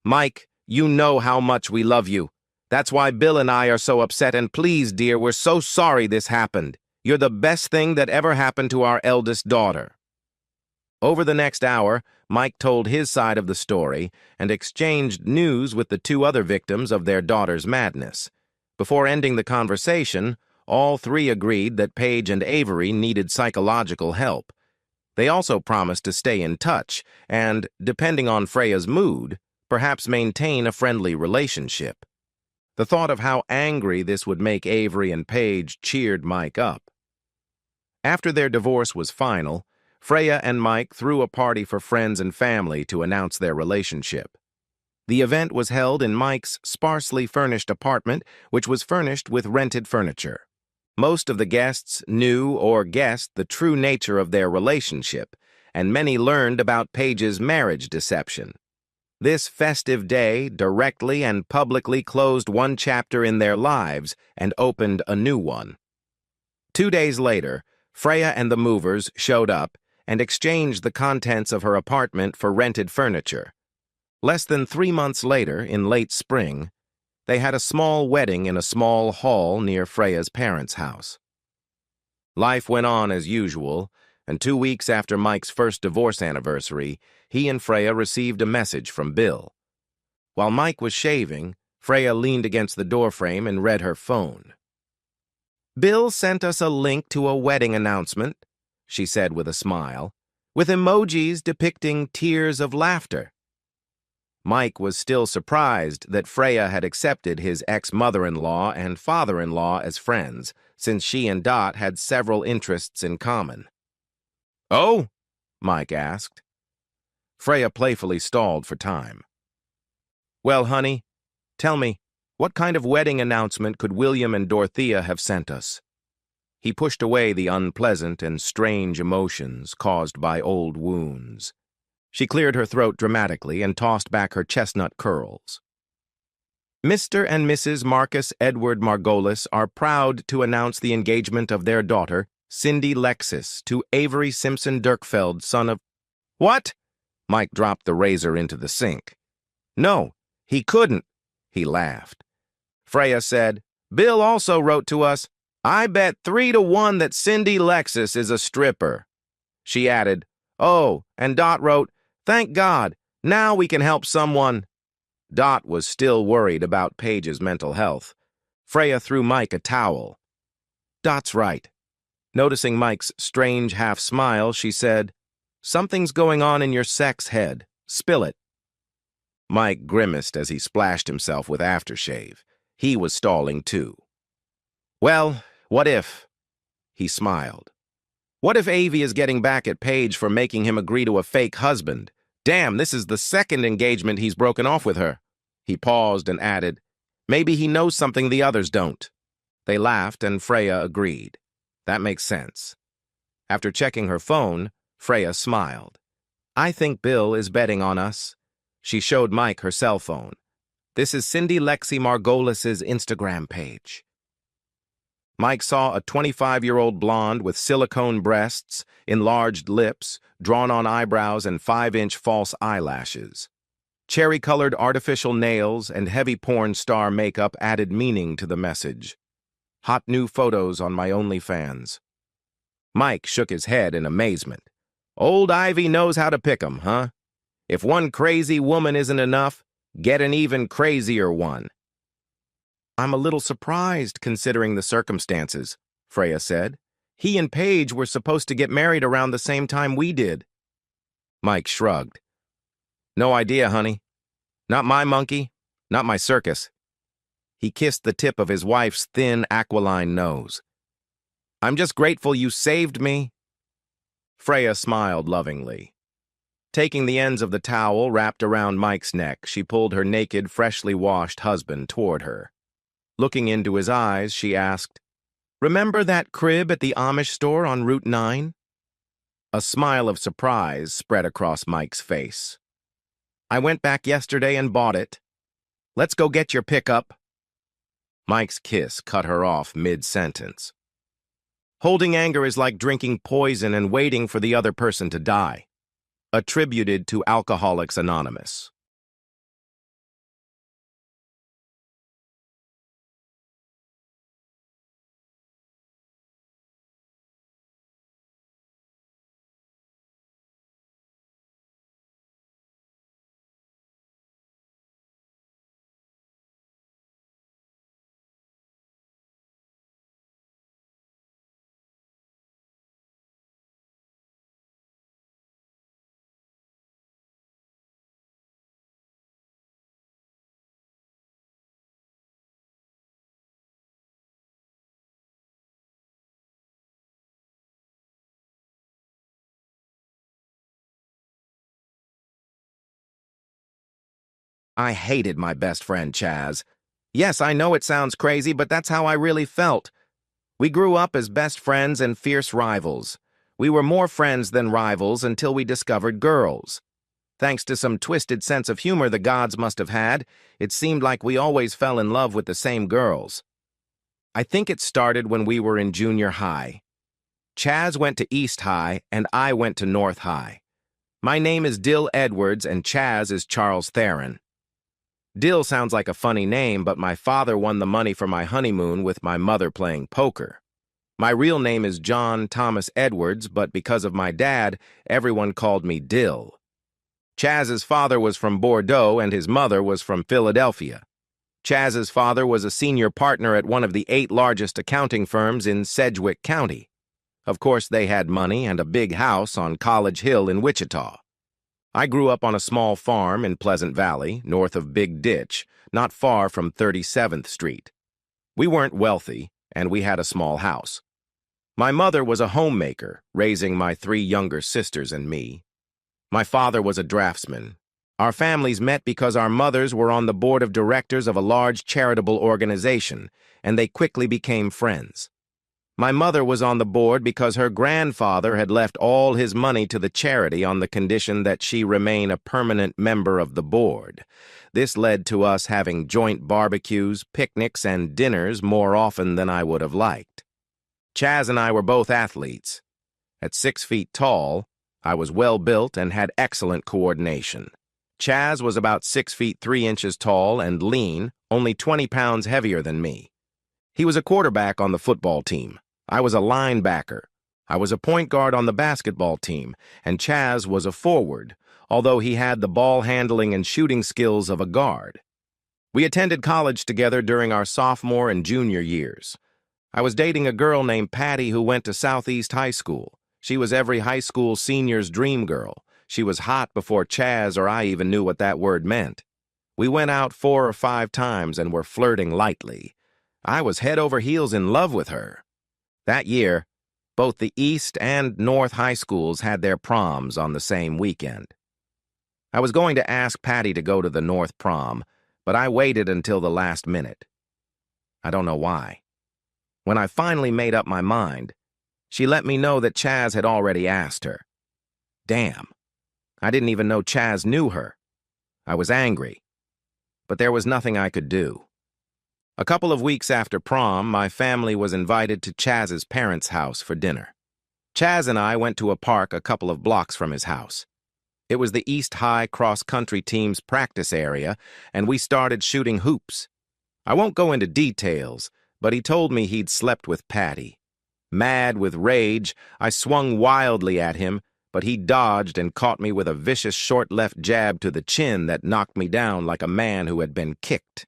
Mike, you know how much we love you. That's why Bill and I are so upset, and please, dear, we're so sorry this happened. You're the best thing that ever happened to our eldest daughter." Over the next hour, Mike told his side of the story and exchanged news with the 2 other victims of their daughter's madness. Before ending the conversation, all 3 agreed that Paige and Avery needed psychological help. They also promised to stay in touch and, depending on Freya's mood, perhaps maintain a friendly relationship. The thought of how angry this would make Avery and Paige cheered Mike up. After their divorce was final, Freya and Mike threw a party for friends and family to announce their relationship. The event was held in Mike's sparsely furnished apartment, which was furnished with rented furniture. Most of the guests knew or guessed the true nature of their relationship, and many learned about Paige's marriage deception. This festive day directly and publicly closed one chapter in their lives and opened a new one. 2 days later, Freya and the movers showed up and exchanged the contents of her apartment for rented furniture. Less than 3 months later, in late spring, they had a small wedding in a small hall near Freya's parents' house. Life went on as usual, and 2 weeks after Mike's first divorce anniversary, he and Freya received a message from Bill. While Mike was shaving, Freya leaned against the doorframe and read her phone. "Bill sent us a link to a wedding announcement," she said with a smile, "with emojis depicting tears of laughter." Mike was still surprised that Freya had accepted his ex-mother-in-law and father-in-law as friends, since she and Dot had several interests in common. "Oh?" Mike asked. Freya playfully stalled for time. "Well, honey, tell me, what kind of wedding announcement could William and Dorothea have sent us?" He pushed away the unpleasant and strange emotions caused by old wounds. She cleared her throat dramatically and tossed back her chestnut curls. "Mr. and Mrs. Marcus Edward Margolis are proud to announce the engagement of their daughter, Cindy Lexis, to Avery Simpson Dirkfeld, son of—" "What?" Mike dropped the razor into the sink. "No, he couldn't," he laughed. Freya said, "Bill also wrote to us." I bet 3-1 that Cindy Lexus is a stripper. She added, "Oh," and Dot wrote, "Thank God, now we can help someone." Dot was still worried about Paige's mental health. Freya threw Mike a towel. "Dot's right." Noticing Mike's strange half-smile, she said, "Something's going on in your sex head. Spill it." Mike grimaced as he splashed himself with aftershave. He was stalling too. "Well, what if?" He smiled. "What if Avi is getting back at Paige for making him agree to a fake husband? Damn, this is the second engagement he's broken off with her." He paused and added, "Maybe he knows something the others don't." They laughed, and Freya agreed. That makes sense. After checking her phone, Freya smiled. "I think Bill is betting on us." She showed Mike her cell phone. "This is Cindy Lexi Margolis's Instagram page." Mike saw a 25-year-old blonde with silicone breasts, enlarged lips, drawn-on eyebrows, and 5-inch false eyelashes. Cherry-colored artificial nails and heavy porn star makeup added meaning to the message. "Hot new photos on my OnlyFans." Mike shook his head in amazement. "Old Ivy knows how to pick 'em, huh? If one crazy woman isn't enough, get an even crazier one." "I'm a little surprised, considering the circumstances," Freya said. "He and Paige were supposed to get married around the same time we did." Mike shrugged. "No idea, honey. Not my monkey, not my circus." He kissed the tip of his wife's thin, aquiline nose. "I'm just grateful you saved me." Freya smiled lovingly. Taking the ends of the towel wrapped around Mike's neck, she pulled her naked, freshly washed husband toward her. Looking into his eyes, she asked, "Remember that crib at the Amish store on Route 9? A smile of surprise spread across Mike's face. "I went back yesterday and bought it. Let's go get your pickup." Mike's kiss cut her off mid-sentence. "Holding anger is like drinking poison and waiting for the other person to die." Attributed to Alcoholics Anonymous. I hated my best friend, Chaz. Yes, I know it sounds crazy, but that's how I really felt. We grew up as best friends and fierce rivals. We were more friends than rivals until we discovered girls. Thanks to some twisted sense of humor the gods must have had, it seemed like we always fell in love with the same girls. I think it started when we were in junior high. Chaz went to East High, and I went to North High. My name is Dill Edwards, and Chaz is Charles Theron. Dill sounds like a funny name, but my father won the money for my honeymoon with my mother playing poker. My real name is John Thomas Edwards, but because of my dad, everyone called me Dill. Chaz's father was from Bordeaux, and his mother was from Philadelphia. Chaz's father was a senior partner at one of the 8 largest accounting firms in Sedgwick County. Of course, they had money and a big house on College Hill in Wichita. I grew up on a small farm in Pleasant Valley, north of Big Ditch, not far from 37th Street. We weren't wealthy, and we had a small house. My mother was a homemaker, raising my 3 younger sisters and me. My father was a draftsman. Our families met because our mothers were on the board of directors of a large charitable organization, and they quickly became friends. My mother was on the board because her grandfather had left all his money to the charity on the condition that she remain a permanent member of the board. This led to us having joint barbecues, picnics, and dinners more often than I would have liked. Chaz and I were both athletes. At 6 feet tall, I was well-built and had excellent coordination. Chaz was about 6 feet 3 inches tall and lean, only 20 pounds heavier than me. He was a quarterback on the football team. I was a linebacker. I was a point guard on the basketball team, and Chaz was a forward, although he had the ball handling and shooting skills of a guard. We attended college together during our sophomore and junior years. I was dating a girl named Patty who went to Southeast High School. She was every high school senior's dream girl. She was hot before Chaz or I even knew what that word meant. We went out 4 or 5 times and were flirting lightly. I was head over heels in love with her. That year, both the East and North high schools had their proms on the same weekend. I was going to ask Patty to go to the North prom, but I waited until the last minute. I don't know why. When I finally made up my mind, she let me know that Chaz had already asked her. Damn. I didn't even know Chaz knew her. I was angry, but there was nothing I could do. A couple of weeks after prom, my family was invited to Chaz's parents' house for dinner. Chaz and I went to a park a couple of blocks from his house. It was the East High cross-country team's practice area, and we started shooting hoops. I won't go into details, but he told me he'd slept with Patty. Mad with rage, I swung wildly at him, but he dodged and caught me with a vicious short left jab to the chin that knocked me down like a man who had been kicked.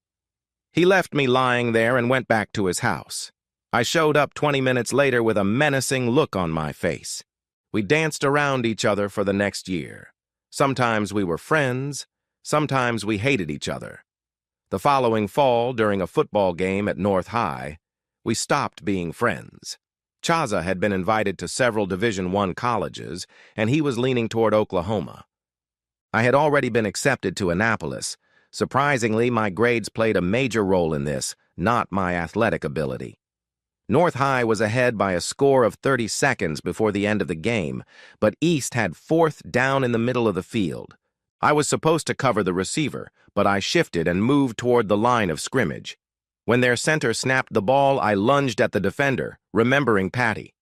He left me lying there and went back to his house. I showed up 20 minutes later with a menacing look on my face. We danced around each other for the next year. Sometimes we were friends, sometimes we hated each other. The following fall, during a football game at North High, we stopped being friends. Chaza had been invited to several Division I colleges, and he was leaning toward Oklahoma. I had already been accepted to Annapolis. Surprisingly, my grades played a major role in this, not my athletic ability. North High was ahead by a score of 30 seconds before the end of the game, but East had 4th down in the middle of the field. I was supposed to cover the receiver, but I shifted and moved toward the line of scrimmage. When their center snapped the ball, I lunged at the defender, remembering Patty.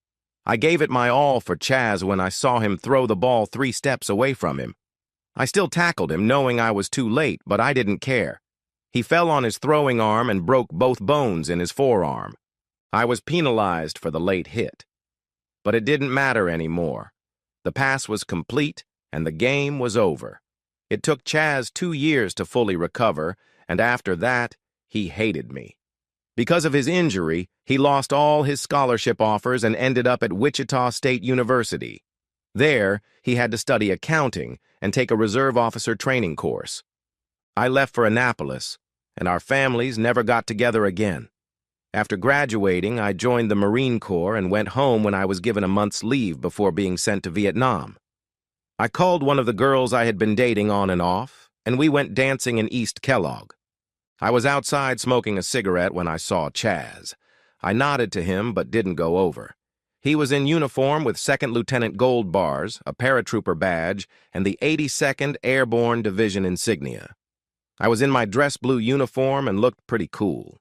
I gave it my all for Chaz when I saw him throw the ball 3 steps away from him. I still tackled him, knowing I was too late, but I didn't care. He fell on his throwing arm and broke both bones in his forearm. I was penalized for the late hit. But it didn't matter anymore. The pass was complete, and the game was over. It took Chaz 2 years to fully recover, and after that, he hated me. Because of his injury, he lost all his scholarship offers and ended up at Wichita State University. There, he had to study accounting and take a reserve officer training course. I left for Annapolis, and our families never got together again. After graduating, I joined the Marine Corps and went home when I was given a month's leave before being sent to Vietnam. I called one of the girls I had been dating on and off, and we went dancing in East Kellogg. I was outside smoking a cigarette when I saw Chaz. I nodded to him but didn't go over. He was in uniform with 2nd Lieutenant gold bars, a paratrooper badge, and the 82nd Airborne Division insignia. I was in my dress blue uniform and looked pretty cool.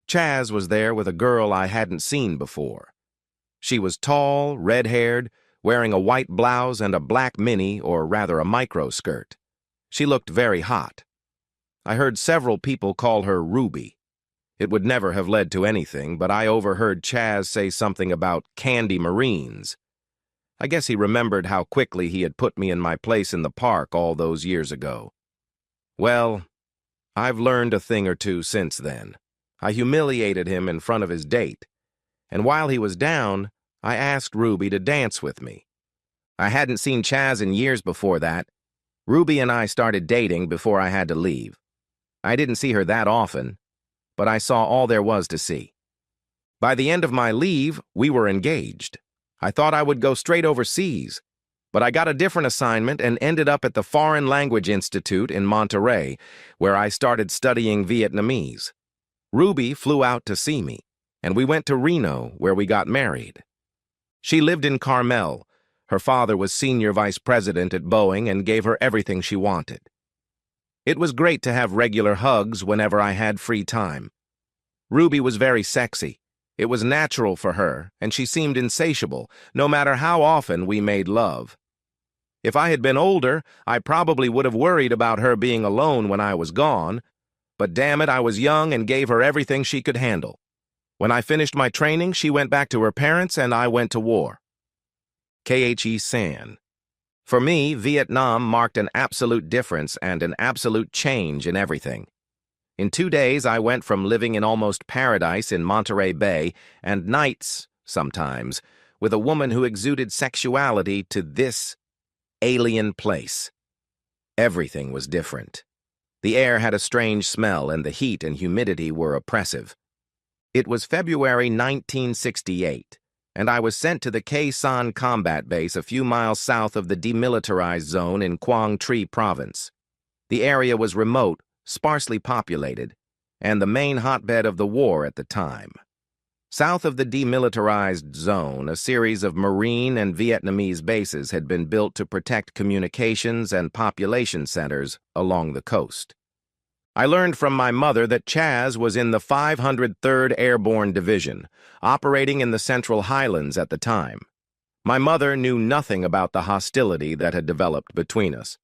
Chaz was there with a girl I hadn't seen before. She was tall, red-haired, wearing a white blouse and a black mini, or rather a micro skirt. She looked very hot. I heard several people call her Ruby. It would never have led to anything, but I overheard Chaz say something about Candy Marines. I guess he remembered how quickly he had put me in my place in the park all those years ago. Well, I've learned a thing or two since then. I humiliated him in front of his date, and while he was down, I asked Ruby to dance with me. I hadn't seen Chaz in years before that. Ruby and I started dating before I had to leave. I didn't see her that often, but I saw all there was to see. By the end of my leave, we were engaged. I thought I would go straight overseas, but I got a different assignment and ended up at the Foreign Language Institute in Monterey, where I started studying Vietnamese. Ruby flew out to see me, and we went to Reno, where we got married. She lived in Carmel. Her father was senior vice president at Boeing and gave her everything she wanted. It was great to have regular hugs whenever I had free time. Ruby was very sexy. It was natural for her, and she seemed insatiable, no matter how often we made love. If I had been older, I probably would have worried about her being alone when I was gone, but damn it, I was young and gave her everything she could handle. When I finished my training, she went back to her parents and I went to war. Khe San. For me, Vietnam marked an absolute difference and an absolute change in everything. In 2 days, I went from living in almost paradise in Monterey Bay and nights, sometimes, with a woman who exuded sexuality to this alien place. Everything was different. The air had a strange smell and the heat and humidity were oppressive. It was February 1968, and I was sent to the Khe San combat base a few miles south of the demilitarized zone in Quang Tri Province. The area was remote, sparsely populated, and the main hotbed of the war at the time. South of the demilitarized zone, a series of Marine and Vietnamese bases had been built to protect communications and population centers along the coast. I learned from my mother that Chaz was in the 503rd Airborne Division, operating in the Central Highlands at the time. My mother knew nothing about the hostility that had developed between us.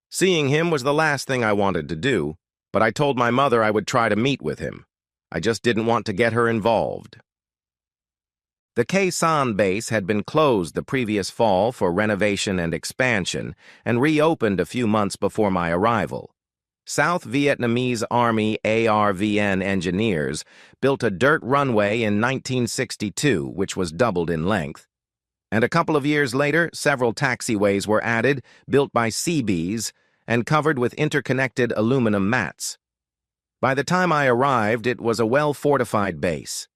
Seeing him was the last thing I wanted to do, but I told my mother I would try to meet with him. I just didn't want to get her involved. The Khe San base had been closed the previous fall for renovation and expansion and reopened a few months before my arrival. South Vietnamese Army ARVN engineers built a dirt runway in 1962, which was doubled in length. And a couple of years later, several taxiways were added, built by Seabees, and covered with interconnected aluminum mats. By the time I arrived, it was a well-fortified base.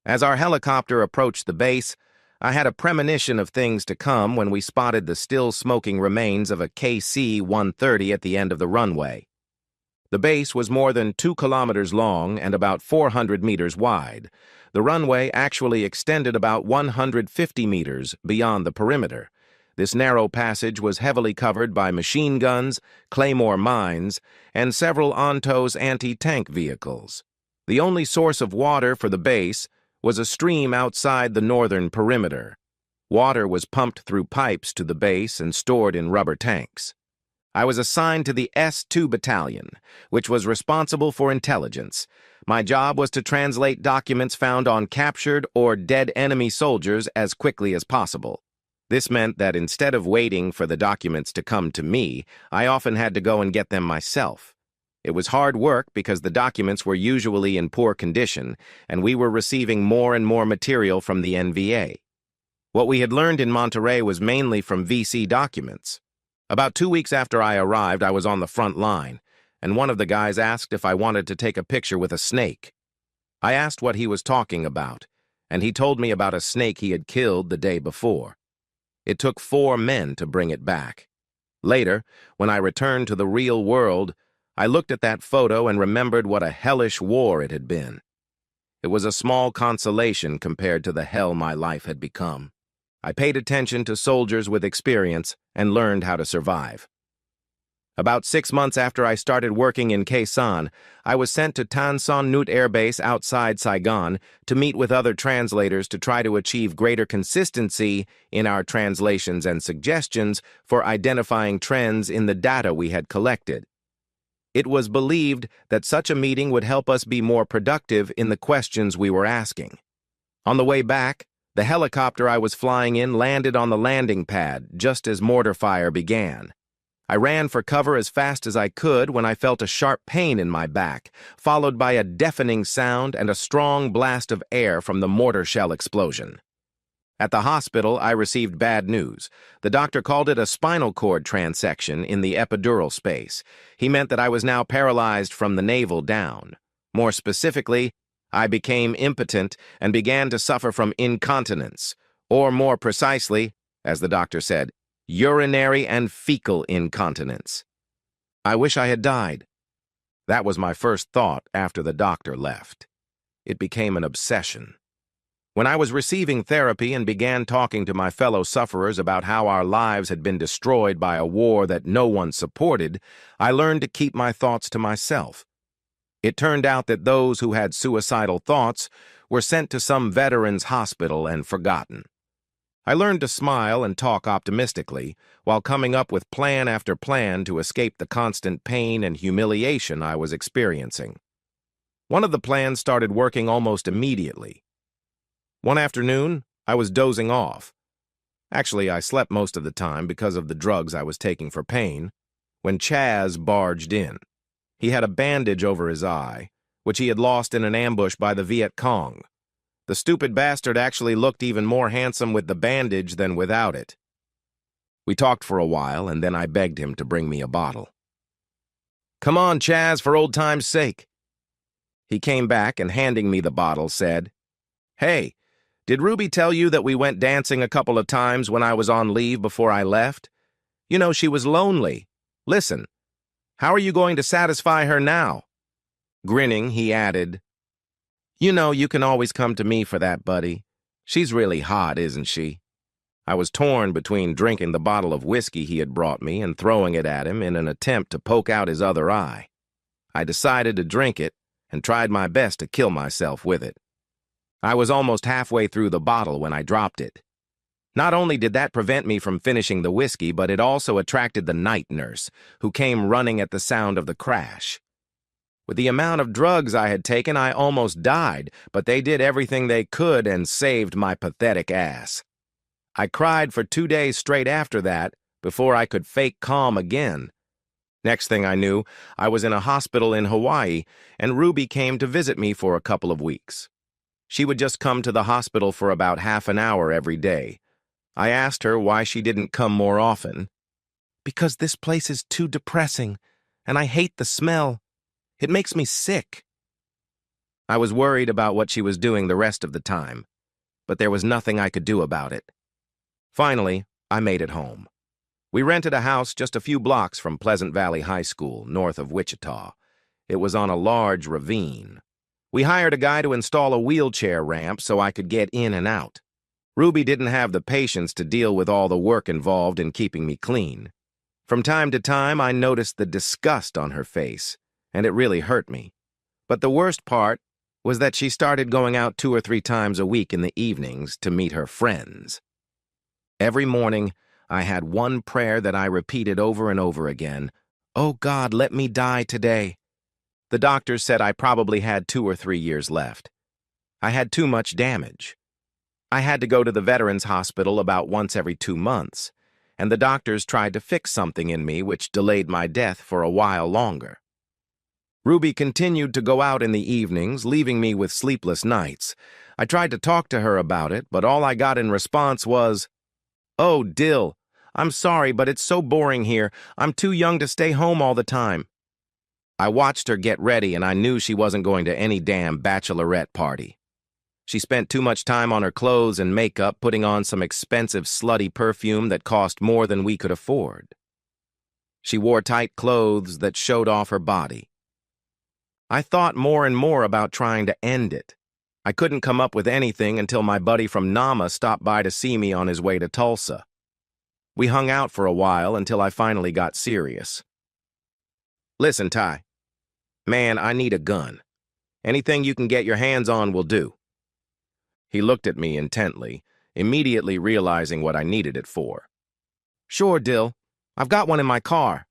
As our helicopter approached the base, I had a premonition of things to come when we spotted the still-smoking remains of a KC-130 at the end of the runway. The base was more than 2 kilometers long and about 400 meters wide. The runway actually extended about 150 meters beyond the perimeter. This narrow passage was heavily covered by machine guns, claymore mines, and several Ontos anti-tank vehicles. The only source of water for the base was a stream outside the northern perimeter. Water was pumped through pipes to the base and stored in rubber tanks. I was assigned to the S-2 Battalion, which was responsible for intelligence. My job was to translate documents found on captured or dead enemy soldiers as quickly as possible. This meant that instead of waiting for the documents to come to me, I often had to go and get them myself. It was hard work because the documents were usually in poor condition, and we were receiving more and more material from the NVA. What we had learned in Monterey was mainly from VC documents. About 2 weeks after I arrived, I was on the front line, and one of the guys asked if I wanted to take a picture with a snake. I asked what he was talking about, and he told me about a snake he had killed the day before. It took 4 men to bring it back. Later, when I returned to the real world, I looked at that photo and remembered what a hellish war it had been. It was a small consolation compared to the hell my life had become. I paid attention to soldiers with experience and learned how to survive. About 6 months after I started working in Khe San, I was sent to Tan Son Nhut Air Base outside Saigon to meet with other translators to try to achieve greater consistency in our translations and suggestions for identifying trends in the data we had collected. It was believed that such a meeting would help us be more productive in the questions we were asking. On the way back, the helicopter I was flying in landed on the landing pad just as mortar fire began. I ran for cover as fast as I could when I felt a sharp pain in my back, followed by a deafening sound and a strong blast of air from the mortar shell explosion. At the hospital, I received bad news. The doctor called it a spinal cord transection in the epidural space. He meant that I was now paralyzed from the navel down. More specifically, I became impotent and began to suffer from incontinence, or more precisely, as the doctor said, urinary and fecal incontinence. I wish I had died. That was my first thought after the doctor left. It became an obsession. When I was receiving therapy and began talking to my fellow sufferers about how our lives had been destroyed by a war that no one supported, I learned to keep my thoughts to myself. It turned out that those who had suicidal thoughts were sent to some veterans' hospital and forgotten. I learned to smile and talk optimistically while coming up with plan after plan to escape the constant pain and humiliation I was experiencing. One of the plans started working almost immediately. One afternoon, I was dozing off. Actually, I slept most of the time because of the drugs I was taking for pain, when Chaz barged in. He had a bandage over his eye, which he had lost in an ambush by the Viet Cong. The stupid bastard actually looked even more handsome with the bandage than without it. We talked for a while, and then I begged him to bring me a bottle. "Come on, Chaz, for old time's sake." He came back and, handing me the bottle, said, "Hey, did Ruby tell you that we went dancing a couple of times when I was on leave before I left? You know, she was lonely. Listen, how are you going to satisfy her now?" Grinning, he added, "You know, you can always come to me for that, buddy. She's really hot, isn't she?" I was torn between drinking the bottle of whiskey he had brought me and throwing it at him in an attempt to poke out his other eye. I decided to drink it and tried my best to kill myself with it. I was almost halfway through the bottle when I dropped it. Not only did that prevent me from finishing the whiskey, but it also attracted the night nurse, who came running at the sound of the crash. With the amount of drugs I had taken, I almost died, but they did everything they could and saved my pathetic ass. I cried for 2 days straight after that, before I could fake calm again. Next thing I knew, I was in a hospital in Hawaii, and Ruby came to visit me for a couple of weeks. She would just come to the hospital for about half an hour every day. I asked her why she didn't come more often. "Because this place is too depressing, and I hate the smell. It makes me sick." I was worried about what she was doing the rest of the time, but there was nothing I could do about it. Finally, I made it home. We rented a house just a few blocks from Pleasant Valley High School, north of Wichita. It was on a large ravine. We hired a guy to install a wheelchair ramp so I could get in and out. Ruby didn't have the patience to deal with all the work involved in keeping me clean. From time to time, I noticed the disgust on her face, and it really hurt me. But the worst part was that she started going out 2 or 3 times a week in the evenings to meet her friends. Every morning, I had one prayer that I repeated over and over again. "Oh God, let me die today." The doctors said I probably had 2 or 3 years left. I had too much damage. I had to go to the Veterans Hospital about once every 2 months, and the doctors tried to fix something in me which delayed my death for a while longer. Ruby continued to go out in the evenings, leaving me with sleepless nights. I tried to talk to her about it, but all I got in response was, "Oh, Dill, I'm sorry, but it's so boring here. I'm too young to stay home all the time." I watched her get ready, and I knew she wasn't going to any damn bachelorette party. She spent too much time on her clothes and makeup, putting on some expensive slutty perfume that cost more than we could afford. She wore tight clothes that showed off her body. I thought more and more about trying to end it. I couldn't come up with anything until my buddy from Nama stopped by to see me on his way to Tulsa. We hung out for a while until I finally got serious. "Listen, Ty. Man, I need a gun. Anything you can get your hands on will do." He looked at me intently, immediately realizing what I needed it for. "Sure, Dill. I've got one in my car."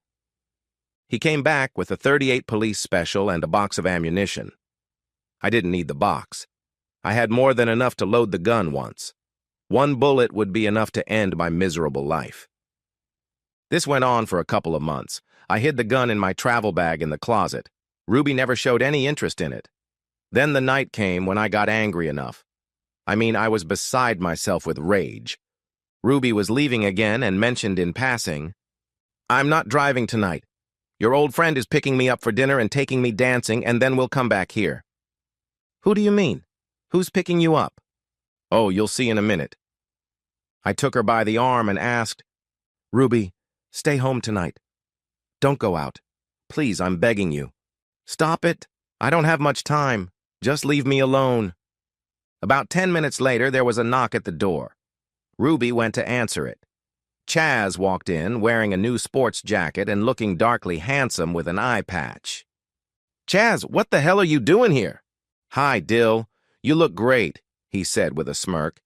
He came back with a .38 police special and a box of ammunition. I didn't need the box. I had more than enough to load the gun once. One bullet would be enough to end my miserable life. This went on for a couple of months. I hid the gun in my travel bag in the closet. Ruby never showed any interest in it. Then the night came when I got angry enough. I was beside myself with rage. Ruby was leaving again and mentioned in passing, "I'm not driving tonight. Your old friend is picking me up for dinner and taking me dancing, and then we'll come back here." "Who do you mean? Who's picking you up?" "Oh, you'll see in a minute." I took her by the arm and asked, "Ruby, stay home tonight. Don't go out. Please, I'm begging you." "Stop it. I don't have much time. Just leave me alone." About 10 minutes later, there was a knock at the door. Ruby went to answer it. Chaz walked in, wearing a new sports jacket and looking darkly handsome with an eye patch. "Chaz, what the hell are you doing here?" "Hi, Dill. You look great," he said with a smirk.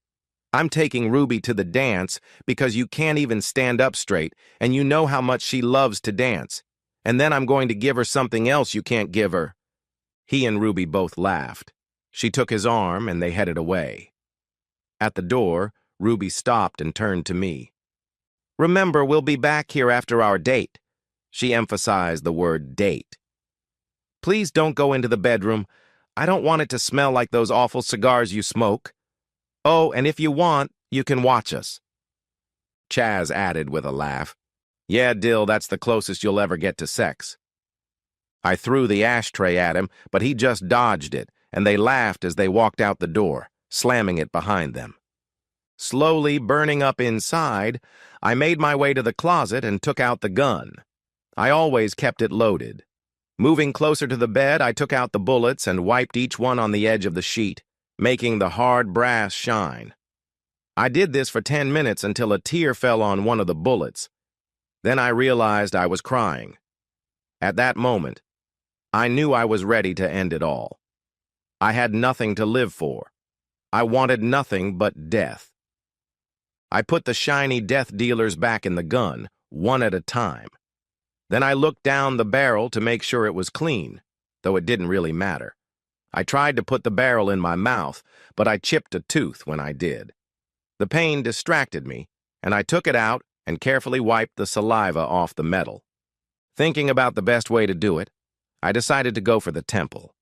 "I'm taking Ruby to the dance because you can't even stand up straight, and you know how much she loves to dance. And then I'm going to give her something else you can't give her." He and Ruby both laughed. She took his arm and they headed away. At the door, Ruby stopped and turned to me. "Remember, we'll be back here after our date." She emphasized the word date. "Please don't go into the bedroom. I don't want it to smell like those awful cigars you smoke. Oh, and if you want, you can watch us." Chaz added with a laugh, "Yeah, Dill, that's the closest you'll ever get to sex." I threw the ashtray at him, but he just dodged it, and they laughed as they walked out the door, slamming it behind them. Slowly burning up inside, I made my way to the closet and took out the gun. I always kept it loaded. Moving closer to the bed, I took out the bullets and wiped each one on the edge of the sheet, making the hard brass shine. I did this for 10 minutes until a tear fell on one of the bullets. Then I realized I was crying. At that moment, I knew I was ready to end it all. I had nothing to live for. I wanted nothing but death. I put the shiny death dealers back in the gun, one at a time. Then I looked down the barrel to make sure it was clean, though it didn't really matter. I tried to put the barrel in my mouth, but I chipped a tooth when I did. The pain distracted me, and I took it out and carefully wiped the saliva off the metal. Thinking about the best way to do it, I decided to go for the temple.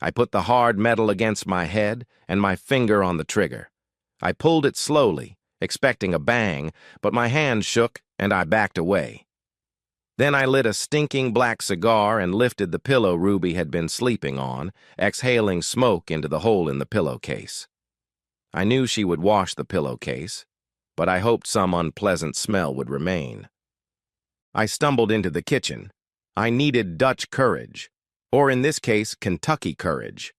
I put the hard metal against my head and my finger on the trigger. I pulled it slowly, expecting a bang, but my hand shook and I backed away. Then I lit a stinking black cigar and lifted the pillow Ruby had been sleeping on, exhaling smoke into the hole in the pillowcase. I knew she would wash the pillowcase, but I hoped some unpleasant smell would remain. I stumbled into the kitchen. I needed Dutch courage, or in this case, Kentucky courage.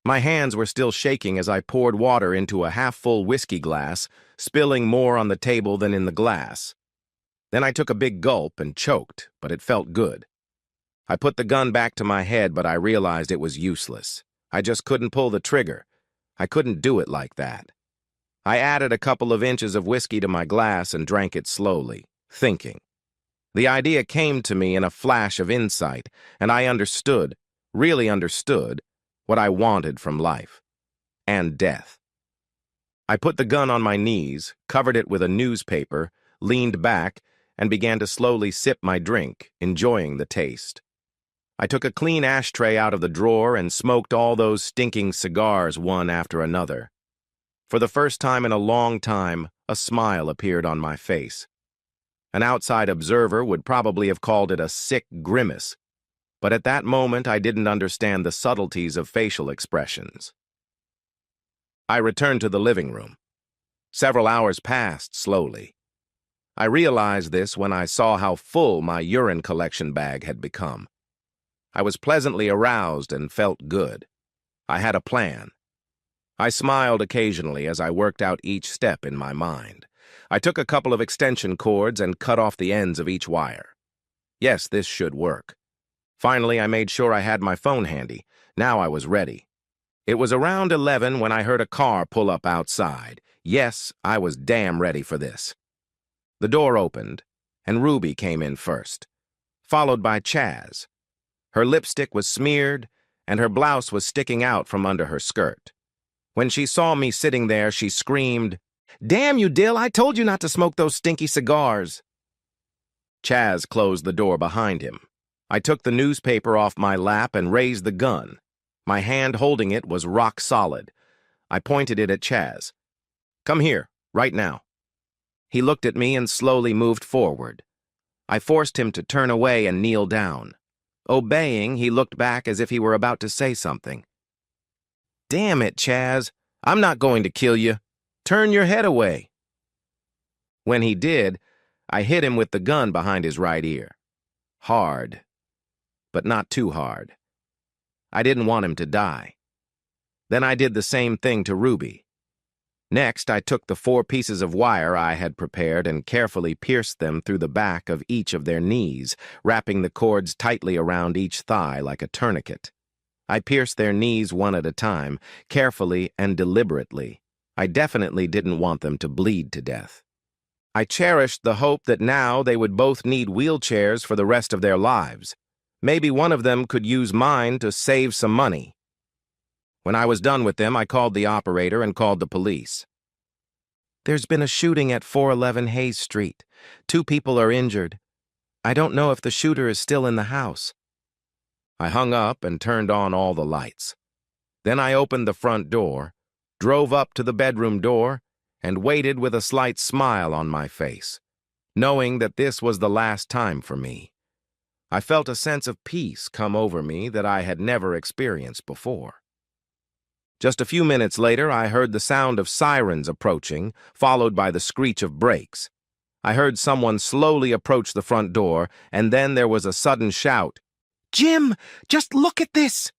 My hands were still shaking as I poured water into a half-full whiskey glass, spilling more on the table than in the glass. Then I took a big gulp and choked, but it felt good. I put the gun back to my head, but I realized it was useless. I just couldn't pull the trigger. I couldn't do it like that. I added a couple of inches of whiskey to my glass and drank it slowly, thinking. The idea came to me in a flash of insight, and I understood, really understood, what I wanted from life. And death. I put the gun on my knees, covered it with a newspaper, leaned back, and began to slowly sip my drink, enjoying the taste. I took a clean ashtray out of the drawer and smoked all those stinking cigars one after another. For the first time in a long time, a smile appeared on my face. An outside observer would probably have called it a sick grimace, but at that moment I didn't understand the subtleties of facial expressions. I returned to the living room. Several hours passed slowly. I realized this when I saw how full my urine collection bag had become. I was pleasantly aroused and felt good. I had a plan. I smiled occasionally as I worked out each step in my mind. I took a couple of extension cords and cut off the ends of each wire. Yes, this should work. Finally, I made sure I had my phone handy. Now I was ready. It was around 11 when I heard a car pull up outside. Yes, I was damn ready for this. The door opened, and Ruby came in first, followed by Chaz. Her lipstick was smeared, and her blouse was sticking out from under her skirt. When she saw me sitting there, she screamed, "Damn you, Dill, I told you not to smoke those stinky cigars." Chaz closed the door behind him. I took the newspaper off my lap and raised the gun. My hand holding it was rock solid. I pointed it at Chaz. "Come here, right now." He looked at me and slowly moved forward. I forced him to turn away and kneel down. Obeying, he looked back as if he were about to say something. "Damn it, Chaz, I'm not going to kill you. Turn your head away." When he did, I hit him with the gun behind his right ear. Hard, but not too hard. I didn't want him to die. Then I did the same thing to Ruby. Next, I took the 4 pieces of wire I had prepared and carefully pierced them through the back of each of their knees, wrapping the cords tightly around each thigh like a tourniquet. I pierced their knees one at a time, carefully and deliberately. I definitely didn't want them to bleed to death. I cherished the hope that now they would both need wheelchairs for the rest of their lives. Maybe one of them could use mine to save some money. When I was done with them, I called the operator and called the police. There's been a shooting at 411 Hayes Street. 2 people are injured. I don't know if the shooter is still in the house. I hung up and turned on all the lights. Then I opened the front door, drove up to the bedroom door, and waited with a slight smile on my face, knowing that this was the last time for me. I felt a sense of peace come over me that I had never experienced before. Just a few minutes later, I heard the sound of sirens approaching, followed by the screech of brakes. I heard someone slowly approach the front door, and then there was a sudden shout, "Jim, just look at this!"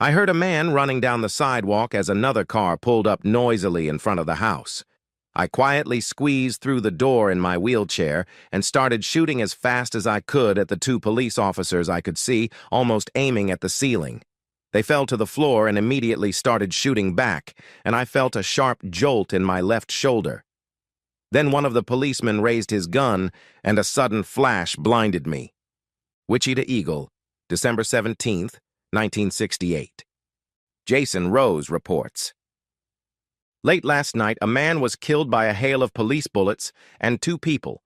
I heard a man running down the sidewalk as another car pulled up noisily in front of the house. I quietly squeezed through the door in my wheelchair and started shooting as fast as I could at the 2 police officers I could see, almost aiming at the ceiling. They fell to the floor and immediately started shooting back, and I felt a sharp jolt in my left shoulder. Then one of the policemen raised his gun, and a sudden flash blinded me. Wichita Eagle, December 17th, 1968. Jason Rose reports. Late last night, a man was killed by a hail of police bullets, and 2 people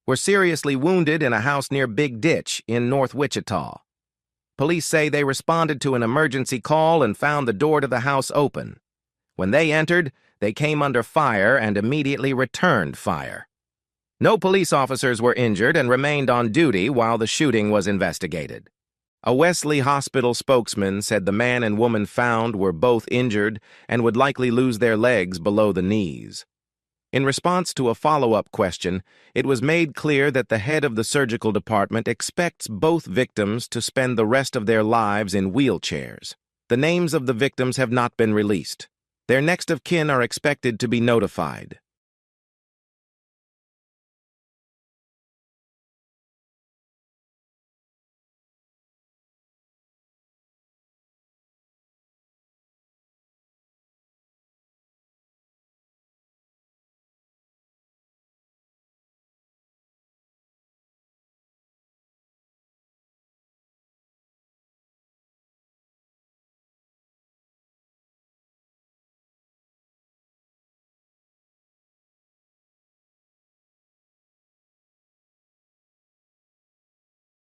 were seriously wounded in a house near Big Ditch in North Wichita. Police say they responded to an emergency call and found the door to the house open. When they entered, they came under fire and immediately returned fire. No police officers were injured and remained on duty while the shooting was investigated. A Wesley Hospital spokesman said the man and woman found were both injured and would likely lose their legs below the knees. In response to a follow-up question, it was made clear that the head of the surgical department expects both victims to spend the rest of their lives in wheelchairs. The names of the victims have not been released. Their next of kin are expected to be notified.